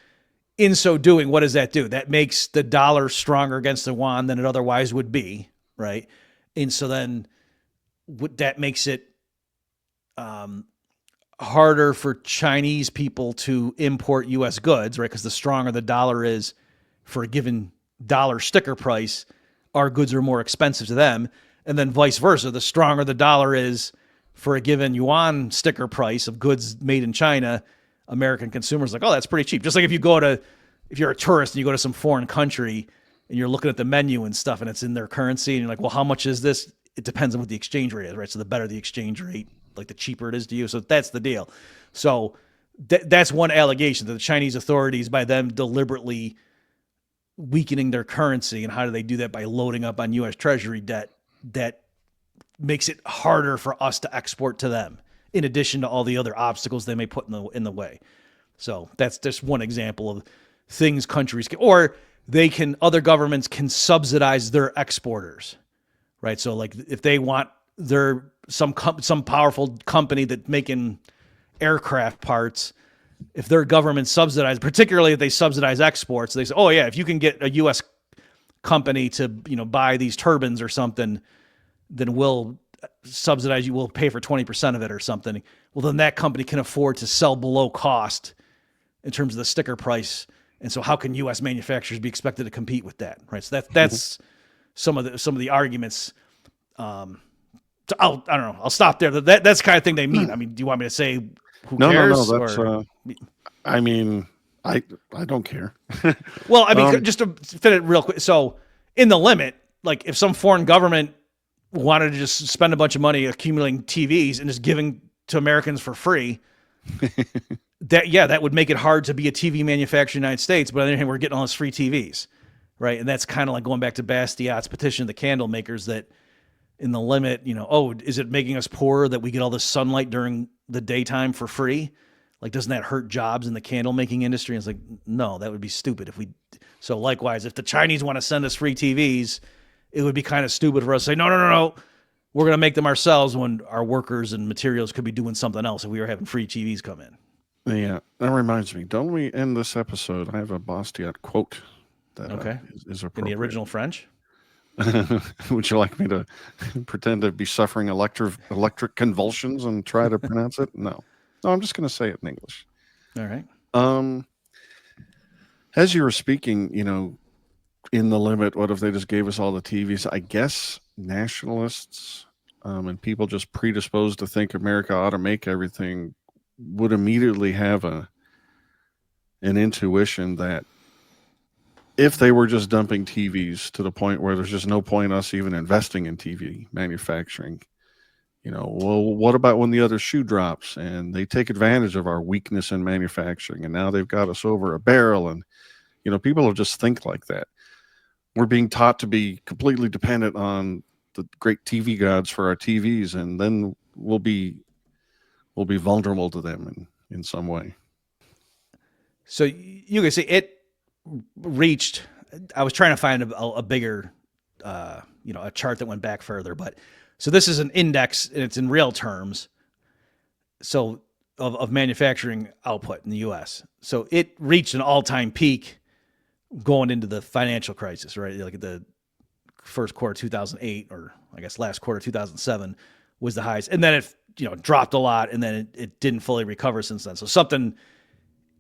in so doing, what does that do? That makes the dollar stronger against the yuan than it otherwise would be, right? And so then that makes it harder for Chinese people to import U.S. goods, right? Because the stronger the dollar is for a given dollar sticker price, our goods are more expensive to them. And then vice versa, the stronger the dollar is for a given yuan sticker price of goods made in China, American consumers are like, oh, that's pretty cheap. Just like if you're a tourist and you go to some foreign country and you're looking at the menu and stuff and it's in their currency and you're like, well, how much is this? It depends on what the exchange rate is, right? So the better the exchange rate, like the cheaper it is to you. So that's the deal. So that's one allegation, that the Chinese authorities, by them deliberately weakening their currency, and how do they do that? By loading up on U.S. Treasury debt that makes it harder for us to export to them, in addition to all the other obstacles they may put in the way. So that's just one example of things countries can, or other governments can subsidize their exporters, right? So like if they want some powerful company that's making aircraft parts, if their government subsidized, particularly if they subsidize exports, they say, oh yeah, if you can get a U.S. company to, buy these turbines or something, then we'll subsidize you. We'll pay for 20% of it or something. Well, then that company can afford to sell below cost in terms of the sticker price. And so how can U.S. manufacturers be expected to compete with that? Right. So that's some of the arguments. I don't know. I'll stop there. That's the kind of thing they mean. I mean, do you want me to say who cares? No. That's, I mean, I don't care. Well, I mean, just to fit it real quick. So in the limit, like if some foreign government wanted to just spend a bunch of money accumulating TVs and just giving to Americans for free, that would make it hard to be a TV manufacturer in the United States. But on the other hand, we're getting all these free TVs, right? And that's kind of like going back to Bastiat's petition of the candle makers, that in the limit, is it making us poorer that we get all this sunlight during the daytime for free? Like, doesn't that hurt jobs in the candle making industry? And it's like, no, that would be stupid so likewise, if the Chinese want to send us free TVs, it would be kind of stupid for us to say, no, we're going to make them ourselves, when our workers and materials could be doing something else if we were having free TVs come in. Yeah, that reminds me. Don't we end this episode? I have a Bastiat quote that is appropriate. In the original French? Would you like me to pretend to be suffering electric convulsions and try to pronounce it? No, I'm just going to say it in English. All right. As you were speaking, in the limit, what if they just gave us all the TVs? I guess nationalists and people just predisposed to think America ought to make everything would immediately have an intuition that if they were just dumping TVs to the point where there's just no point us even investing in TV manufacturing, well, what about when the other shoe drops and they take advantage of our weakness in manufacturing and now they've got us over a barrel? And, people will just think like that. We're being taught to be completely dependent on the great TV gods for our TVs, and then we'll be vulnerable to them in some way. So you can see it reached. I was trying to find a bigger, a chart that went back further, but so this is an index and it's in real terms. So of manufacturing output in the U.S. So it reached an all-time peak going into the financial crisis, right? Like the first quarter 2008, or I guess last quarter 2007 was the highest, and then it dropped a lot, and then it didn't fully recover since then. So something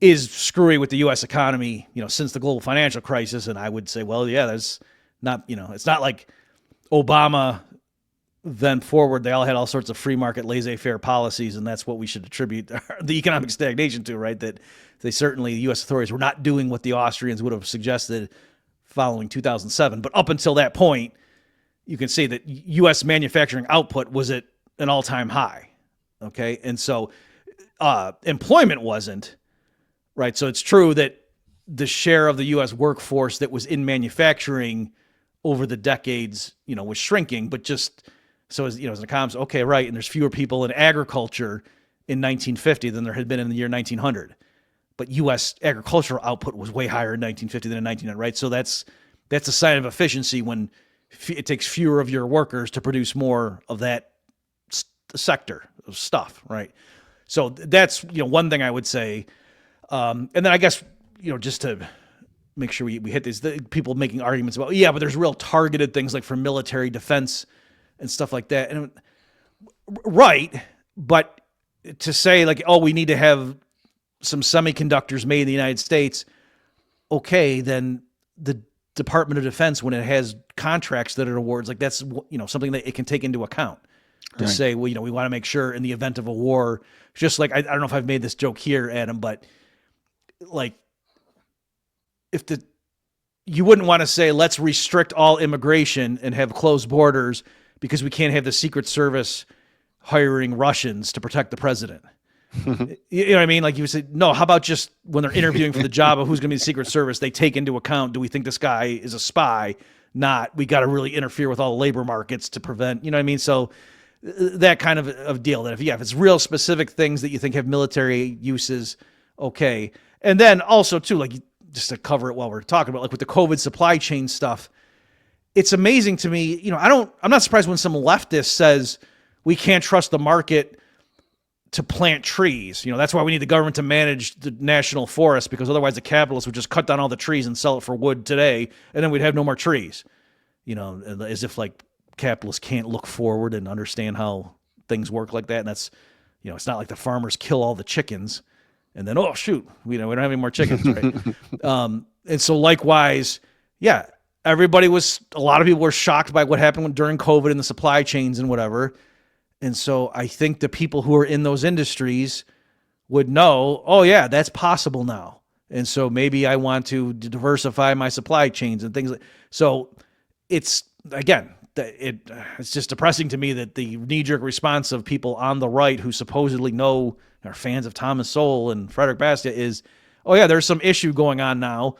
is screwy with the U.S. economy, since the global financial crisis. And I would say, well, yeah, there's not, it's not like Obama then forward. They all had all sorts of free market, laissez-faire policies, and that's what we should attribute the economic stagnation to, right? That they certainly, the U.S. authorities were not doing what the Austrians would have suggested following 2007. But up until that point, you can see that U.S. manufacturing output was at an all-time high, okay? And so employment wasn't, right? So it's true that the share of the U.S. workforce that was in manufacturing over the decades, was shrinking, but just so as an economist, okay, right, and there's fewer people in agriculture in 1950 than there had been in the year 1900. But U.S. agricultural output was way higher in 1950 than in 1900, right? So that's a sign of efficiency when it takes fewer of your workers to produce more of that sector of stuff, right? So that's one thing I would say. And then I guess just to make sure we hit these, people making arguments about, but there's real targeted things like for military defense and stuff like that. And right, but to say like, oh, we need to have some semiconductors made in the United States. Okay, then the Department of Defense, when it has contracts that it awards, like that's, something that it can take into account to say, well, we want to make sure in the event of a war, just like, I don't know if I've made this joke here, Adam, but like you wouldn't want to say, let's restrict all immigration and have closed borders because we can't have the Secret Service hiring Russians to protect the president. You know what I mean? Like you said, no, how about just when they're interviewing for the job of who's going to be the Secret Service, they take into account, do we think this guy is a spy? Not, we got to really interfere with all the labor markets to prevent, you know what I mean? So that kind of deal, that if it's real specific things that you think have military uses, okay. And then also too, like just to cover it while we're talking about, like with the COVID supply chain stuff, it's amazing to me, I'm not surprised when some leftist says we can't trust the market to plant trees. That's why we need the government to manage the national forest, because otherwise the capitalists would just cut down all the trees and sell it for wood today, and then we'd have no more trees. As if like capitalists can't look forward and understand how things work like that. And that's, it's not like the farmers kill all the chickens and then, oh shoot, we don't have any more chickens, right? And so likewise, yeah, a lot of people were shocked by what happened during COVID and the supply chains and whatever. And so I think the people who are in those industries would know, oh yeah, that's possible now. And so maybe I want to diversify my supply chains and things like, so it's, again, it's just depressing to me that the knee-jerk response of people on the right who supposedly are fans of Thomas Sowell and Frederick Bastiat is, oh yeah, there's some issue going on now.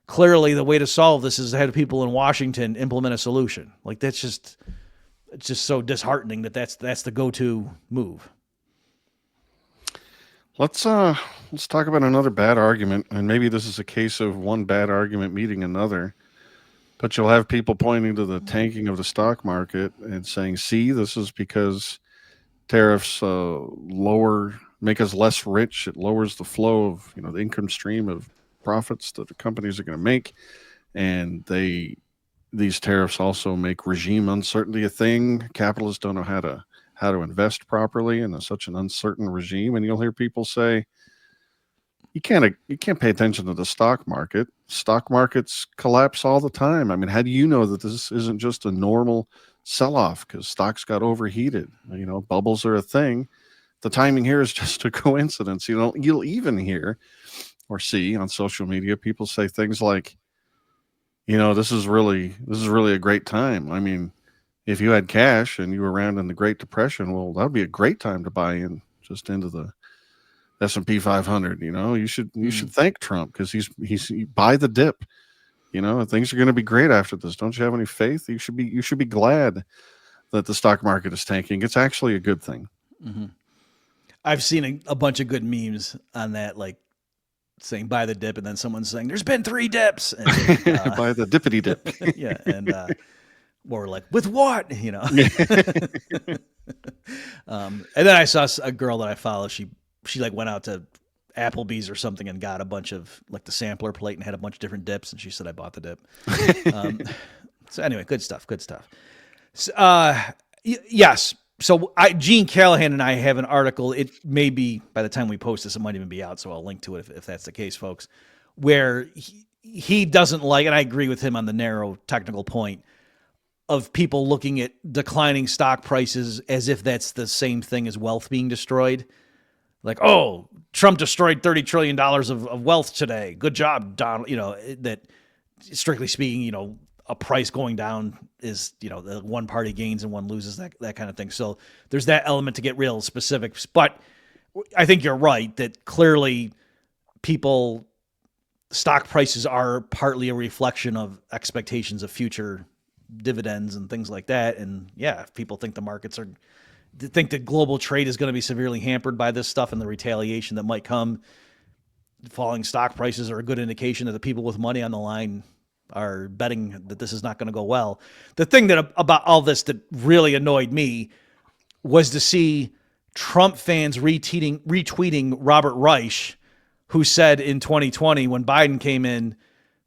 Clearly the way to solve this is to have people in Washington implement a solution. Like it's just so disheartening that's the go-to move. Let's talk about another bad argument, and maybe this is a case of one bad argument meeting another. But you'll have people pointing to the tanking of the stock market and saying, "See, this is because tariffs make us less rich. It lowers the flow of the income stream of profits that the companies are going to make, and these tariffs also make regime uncertainty a thing. Capitalists don't know how to invest properly in such an uncertain regime." And you'll hear people say, you can't pay attention to the stock market. Stock markets collapse all the time. I mean, how do you know that this isn't just a normal sell-off because stocks got overheated? Bubbles are a thing. The timing here is just a coincidence. You'll even hear or see on social media people say things like, this is really a great time. I mean, if you had cash and you were around in the Great Depression, well, that'd be a great time to buy in just into the S&P 500. You should thank Trump because he's buy the dip. Things are going to be great after this. Don't you have any faith? You should be glad that the stock market is tanking. It's actually a good thing. Mm-hmm. I've seen a bunch of good memes on that, like saying buy the dip, and then someone saying there's been 3 dips. And, buy the dippity dip. Yeah, and we're like, with what? And then I saw a girl that I follow. She like went out to Applebee's or something and got a bunch of like the sampler plate and had a bunch of different dips, and she said I bought the dip. So anyway, good stuff. So, yes. So Gene Callahan and I have an article. It may be by the time we post this, it might even be out. So I'll link to it if that's the case, folks, where he doesn't like, and I agree with him on the narrow technical point of people looking at declining stock prices as if that's the same thing as wealth being destroyed. Like, oh, Trump destroyed $30 trillion of wealth today. Good job, Donald. That strictly speaking, a price going down is, the one party gains and one loses, that kind of thing. So there's that element to get real specifics. But I think you're right that clearly stock prices are partly a reflection of expectations of future dividends and things like that. And yeah, if people think think that global trade is going to be severely hampered by this stuff and the retaliation that might come, falling stock prices are a good indication that the people with money on the line are betting that this is not going to go well. The thing that about all this that really annoyed me was to see Trump fans retweeting Robert Reich, who said in 2020 when Biden came in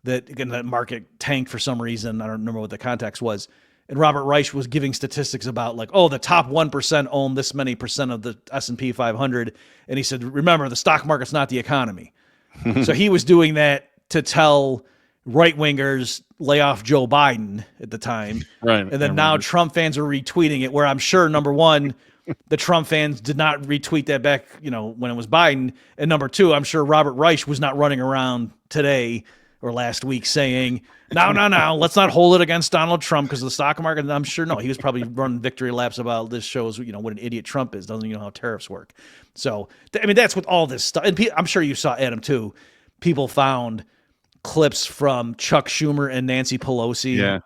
that, again, the market tanked for some reason. I don't remember what the context was. and Robert Reich was giving statistics about like, oh, the top 1% own this many percent of the S&P 500. And he said, remember, the stock market's not the economy. So he was doing that to tell right-wingers lay off Joe Biden at the time. Right. And then now Trump fans are retweeting it, where I'm sure, number one, the Trump fans did not retweet that back, when it was Biden. And number two, I'm sure Robert Reich was not running around today or last week saying, no, let's not hold it against Donald Trump because of the stock market. And I'm sure, no, he was probably running victory laps about this shows, what an idiot Trump is, doesn't even know how tariffs work. So, that's what all this stuff, and I'm sure you saw, Adam, too. People found clips from Chuck Schumer and Nancy Pelosi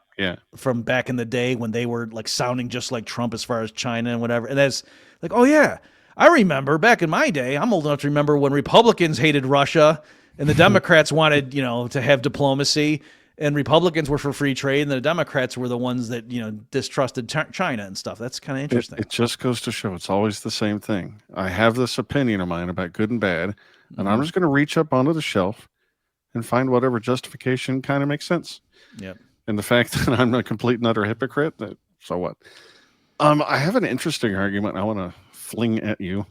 from back in the day when they were like sounding just like Trump as far as China and whatever. And that's like, oh yeah, I remember back in my day, I'm old enough to remember when Republicans hated Russia and the Democrats wanted, to have diplomacy, and Republicans were for free trade and the Democrats were the ones that, distrusted China and stuff. That's kind of interesting. It just goes to show it's always the same thing. I have this opinion of mine about good and bad, and I'm just going to reach up onto the shelf and find whatever justification kind of makes sense. Yep. And the fact that I'm a complete and utter hypocrite, so what? I have an interesting argument I want to fling at you.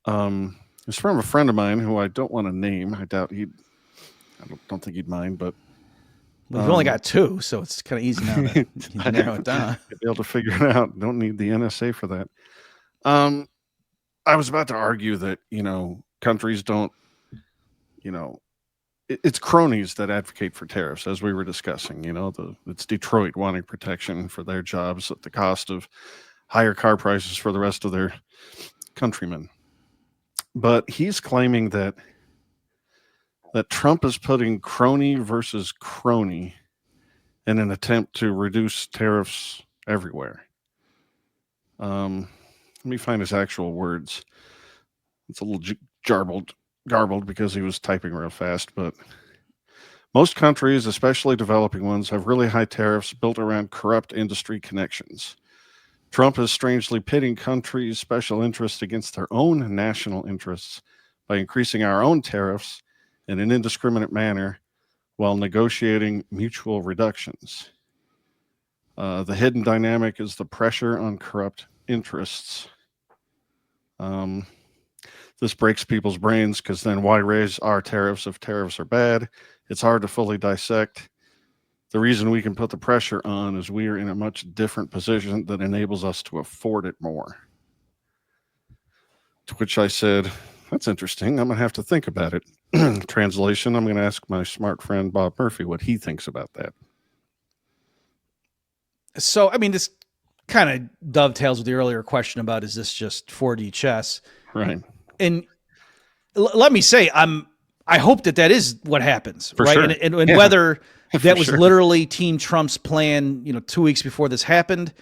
It's from a friend of mine who I don't want to name. I doubt I don't think he'd mind, but we've only got two, so it's kind of easy now to narrow it down. Be able to figure it out. Don't need the NSA for that. I was about to argue that, countries don't, it's cronies that advocate for tariffs, as we were discussing. It's Detroit wanting protection for their jobs at the cost of higher car prices for the rest of their countrymen. But he's claiming that Trump is putting crony versus crony in an attempt to reduce tariffs everywhere. Let me find his actual words. It's a little garbled because he was typing real fast, but most countries, especially developing ones, have really high tariffs built around corrupt industry connections. Trump is strangely pitting countries' special interests against their own national interests by increasing our own tariffs in an indiscriminate manner while negotiating mutual reductions. The hidden dynamic is the pressure on corrupt interests. This breaks people's brains because then why raise our tariffs if tariffs are bad? It's hard to fully dissect. The reason we can put the pressure on is we are in a much different position that enables us to afford it more. To which I said, that's interesting. I'm going to have to think about it. Translation, I'm going to ask my smart friend Bob Murphy what he thinks about that. So, this kind of dovetails with the earlier question about, is this just 4D chess? Right. And let me say, I hope that is what happens, for right? Sure. And whether that was sure. literally Team Trump's plan, 2 weeks before this happened.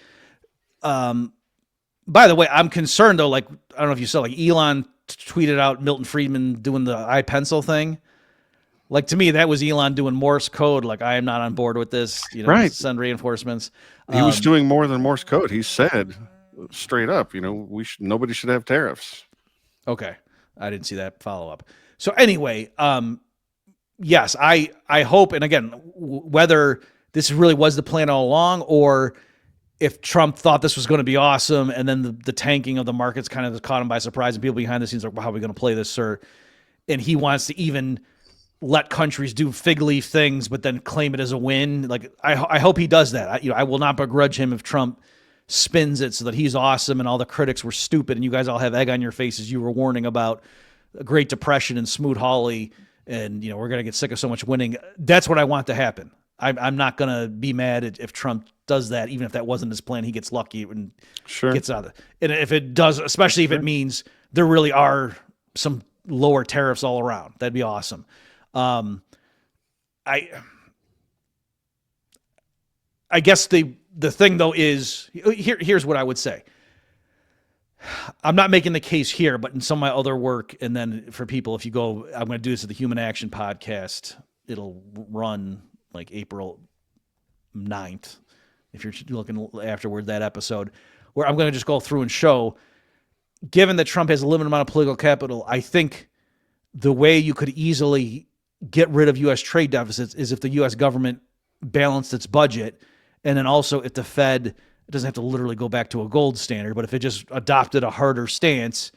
By the way, I'm concerned though. Like, I don't know if you saw, like Elon tweeted out Milton Friedman doing the iPencil thing. Like, to me, that was Elon doing Morse code. Like, I am not on board with this. Right. Send reinforcements. He was doing more than Morse code. He said straight up, nobody should have tariffs. Okay. I didn't see that follow up. So anyway, yes, I hope, and again, whether this really was the plan all along, or if Trump thought this was going to be awesome, and then the tanking of the markets kind of caught him by surprise, and people behind the scenes are like, well, how are we going to play this, sir? And he wants to even let countries do fig leaf things, but then claim it as a win. Like, I hope he does that. I will not begrudge him if Trump spins it so that he's awesome and all the critics were stupid and you guys all have egg on your faces. You were warning about a Great Depression and Smoot-Hawley, and we're going to get sick of so much winning. That's what I want to happen. I'm not going to be mad if Trump does that, even if that wasn't his plan. He gets lucky and gets out of it. And if it does, especially if it means there really are some lower tariffs all around, that'd be awesome. I guess the thing though is here's what I would say. I'm not making the case here, but in some of my other work, and then for people, if you go, I'm going to do this at the Human Action Podcast. It'll run like April 9th, if you're looking afterward, that episode, where I'm going to just go through and show, given that Trump has a limited amount of political capital, I think the way you could easily get rid of U.S. trade deficits is if the U.S. government balanced its budget And then also if the Fed, it doesn't have to literally go back to a gold standard, but if it just adopted a harder stance,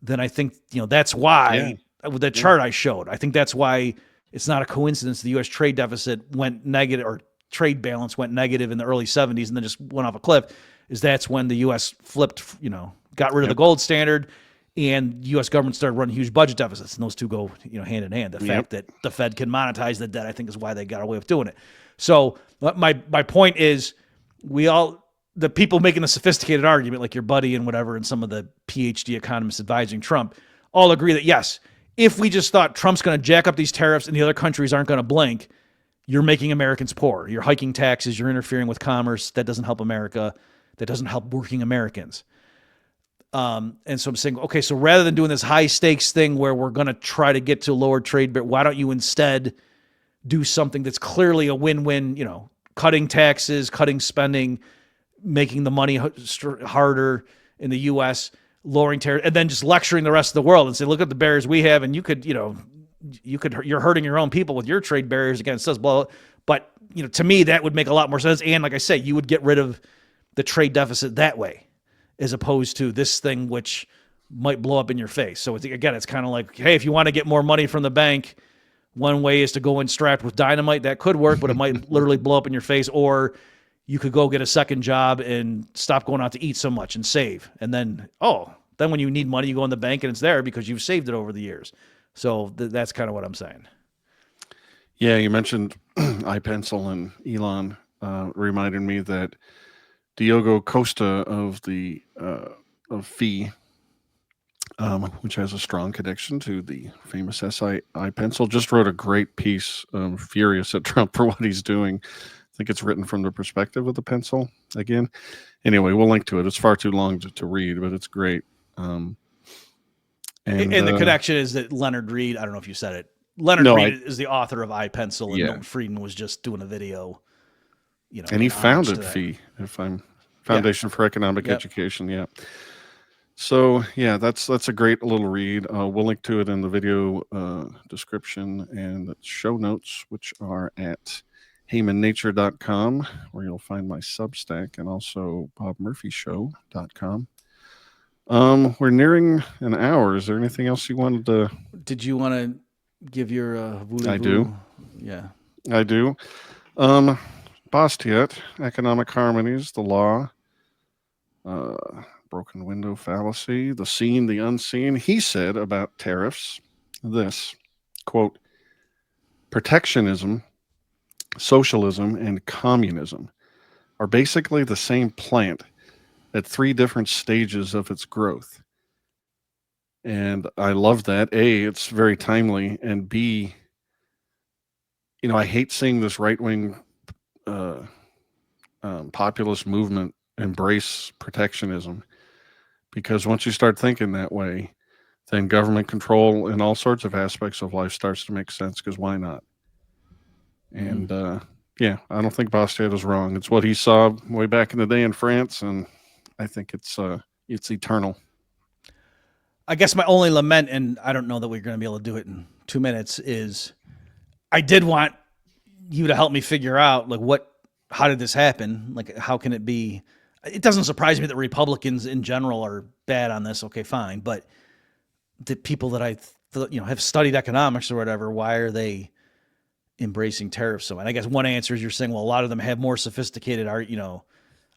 then I think, that's why with the chart I showed, I think that's why it's not a coincidence the U.S. trade deficit went negative, or trade balance went negative in the early 70s and then just went off a cliff, is that's when the U.S. flipped, got rid of the gold standard, and U.S. government started running huge budget deficits, and those two go, hand in hand. The fact that the Fed can monetize the debt, I think, is why they got away with doing it. So my point is, the people making the sophisticated argument, like your buddy and whatever, and some of the PhD economists advising Trump, all agree that yes, if we just thought Trump's going to jack up these tariffs and the other countries aren't going to blink, you're making Americans poor. You're hiking taxes. You're interfering with commerce. That doesn't help America. That doesn't help working Americans. And so I'm saying, okay, so rather than doing this high stakes thing where we're going to try to get to lower trade, but why don't you instead do something that's clearly a win-win, cutting taxes, cutting spending, making the money harder in the U.S., lowering tariffs, and then just lecturing the rest of the world and say, look at the barriers we have, and you're hurting your own people with your trade barriers against us, blah, blah. But, to me, that would make a lot more sense. And like I say, you would get rid of the trade deficit that way, as opposed to this thing, which might blow up in your face. So it's kind of like, hey, if you want to get more money from the bank, one way is to go in strapped with dynamite. That could work, but it might literally blow up in your face. Or you could go get a second job and stop going out to eat so much and save. And then when you need money, you go in the bank and it's there because you've saved it over the years. So that's kind of what I'm saying. Yeah, you mentioned iPencil, and Elon reminded me that Diogo Costa of the of Fee, which has a strong connection to the famous iPencil, just wrote a great piece, furious at Trump for what he's doing. I think it's written from the perspective of the pencil again. Anyway, we'll link to it. It's far too long to read, but it's great. And the connection is that Leonard Reed, I don't know if you said it, Reed is the author of iPencil, and Milton Friedman was just doing a video. And he founded Fee, Foundation for Economic Education. Yeah. So that's a great little read. We'll link to it in the video description and the show notes, which are at heymannature.com, where you'll find my Substack, and also bobmurphyshow.com. We're nearing an hour. Is there anything else you wanted to? Did you want to give your voulez-vous? I do. Yeah. I do. Bastiat, Economic Harmonies, the Law, Broken Window Fallacy, The Seen, the Unseen. He said about tariffs this, quote, protectionism, socialism, and communism are basically the same plant at three different stages of its growth. And I love that. A, it's very timely, and B, I hate seeing this right-wing populist movement embrace protectionism, because once you start thinking that way, then government control in all sorts of aspects of life starts to make sense, because why not? And I don't think Bastiat is wrong. It's what he saw way back in the day in France, and I think it's eternal. I guess my only lament, and I don't know that we're going to be able to do it in 2 minutes, is I did want you to help me figure out, like, how did this happen? Like, how can it be? It doesn't surprise me that Republicans in general are bad on this. Okay, fine. But the people that have studied economics or whatever, why are they embracing tariffs so much? And I guess one answer is you're saying, well, a lot of them have more sophisticated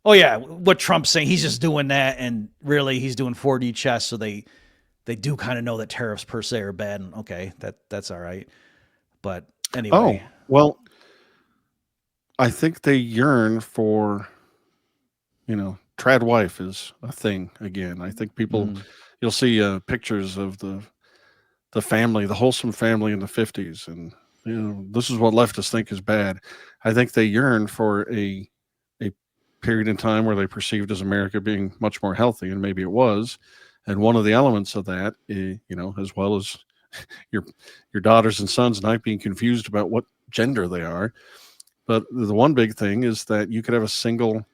what Trump's saying, he's just doing that, and really he's doing 4D chess, so they do kind of know that tariffs per se are bad, and okay, that's all right. But anyway. Oh, well, I think they yearn for, trad wife is a thing again. I think people, you'll see pictures of the family, the wholesome family in the 50s, and this is what leftists think is bad. I think they yearn for a period in time where they perceived as America being much more healthy, and maybe it was. And one of the elements of that, as well as your daughters and sons not being confused about what gender they are. But the one big thing is that you could have a single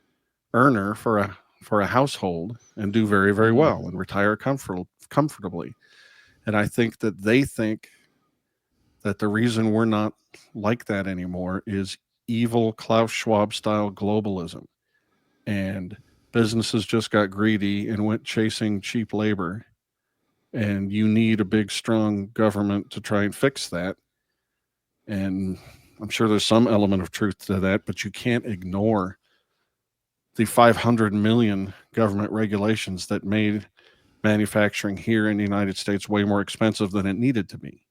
earner for a household and do very, very well and retire comfortably. And I think that they think that the reason we're not like that anymore is evil Klaus Schwab style globalism, and businesses just got greedy and went chasing cheap labor, and you need a big strong government to try and fix that. And I'm sure there's some element of truth to that, but you can't ignore the 500 million government regulations that made manufacturing here in the United States way more expensive than it needed to be.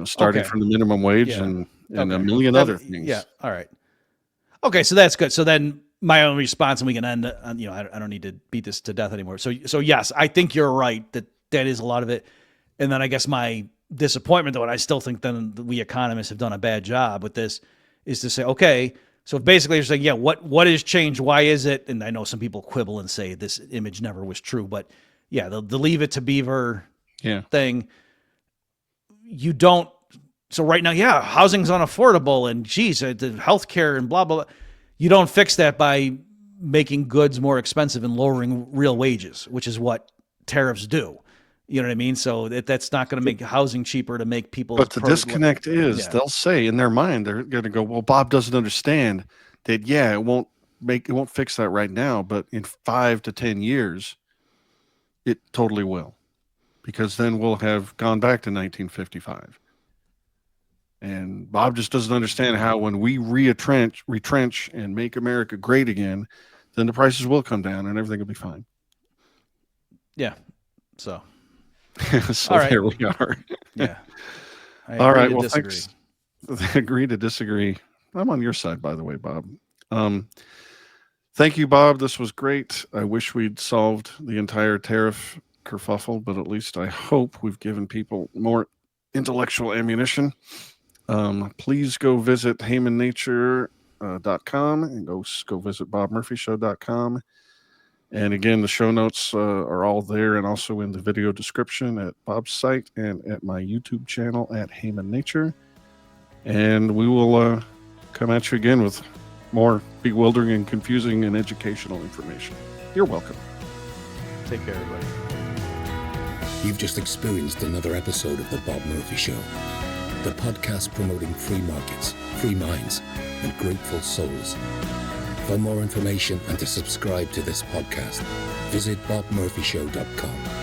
Starting Okay. from the minimum wage Yeah. and Okay. a million other things. Yeah. All right. Okay. So that's good. So then my own response, and we can end on, I don't need to beat this to death anymore. So yes, I think you're right that is a lot of it. And then I guess my disappointment, though, and I still think then we economists have done a bad job with this, is to say, okay, so basically you're saying, yeah, what has changed? Why is it? And I know some people quibble and say this image never was true, but yeah, the Leave It to Beaver thing, you don't. So right now, yeah, housing's unaffordable and geez, the healthcare and blah, blah, blah. You don't fix that by making goods more expensive and lowering real wages, which is what tariffs do. You know what I mean? So that's not going to make housing cheaper to make people. But the disconnect is they'll say in their mind, they're going to go, well, Bob doesn't understand that. Yeah, it won't fix that right now, but in 5 to 10 years, it totally will, because then we'll have gone back to 1955. And Bob just doesn't understand how when we retrench and make America great again, then the prices will come down and everything will be fine. Yeah. So. So there we are. Yeah. All right. Well, thanks. Agree to disagree. I'm on your side, by the way, Bob. Thank you, Bob. This was great. I wish we'd solved the entire tariff kerfuffle, but at least I hope we've given people more intellectual ammunition. Please go visit HeymanNature.com and go visit BobMurphyShow.com. And again, the show notes are all there and also in the video description at Bob's site and at my YouTube channel at Heyman Nature. And we will come at you again with more bewildering and confusing and educational information. You're welcome. Take care, everybody. You've just experienced another episode of The Bob Murphy Show, the podcast promoting free markets, free minds, and grateful souls. For more information and to subscribe to this podcast, visit bobmurphyshow.com.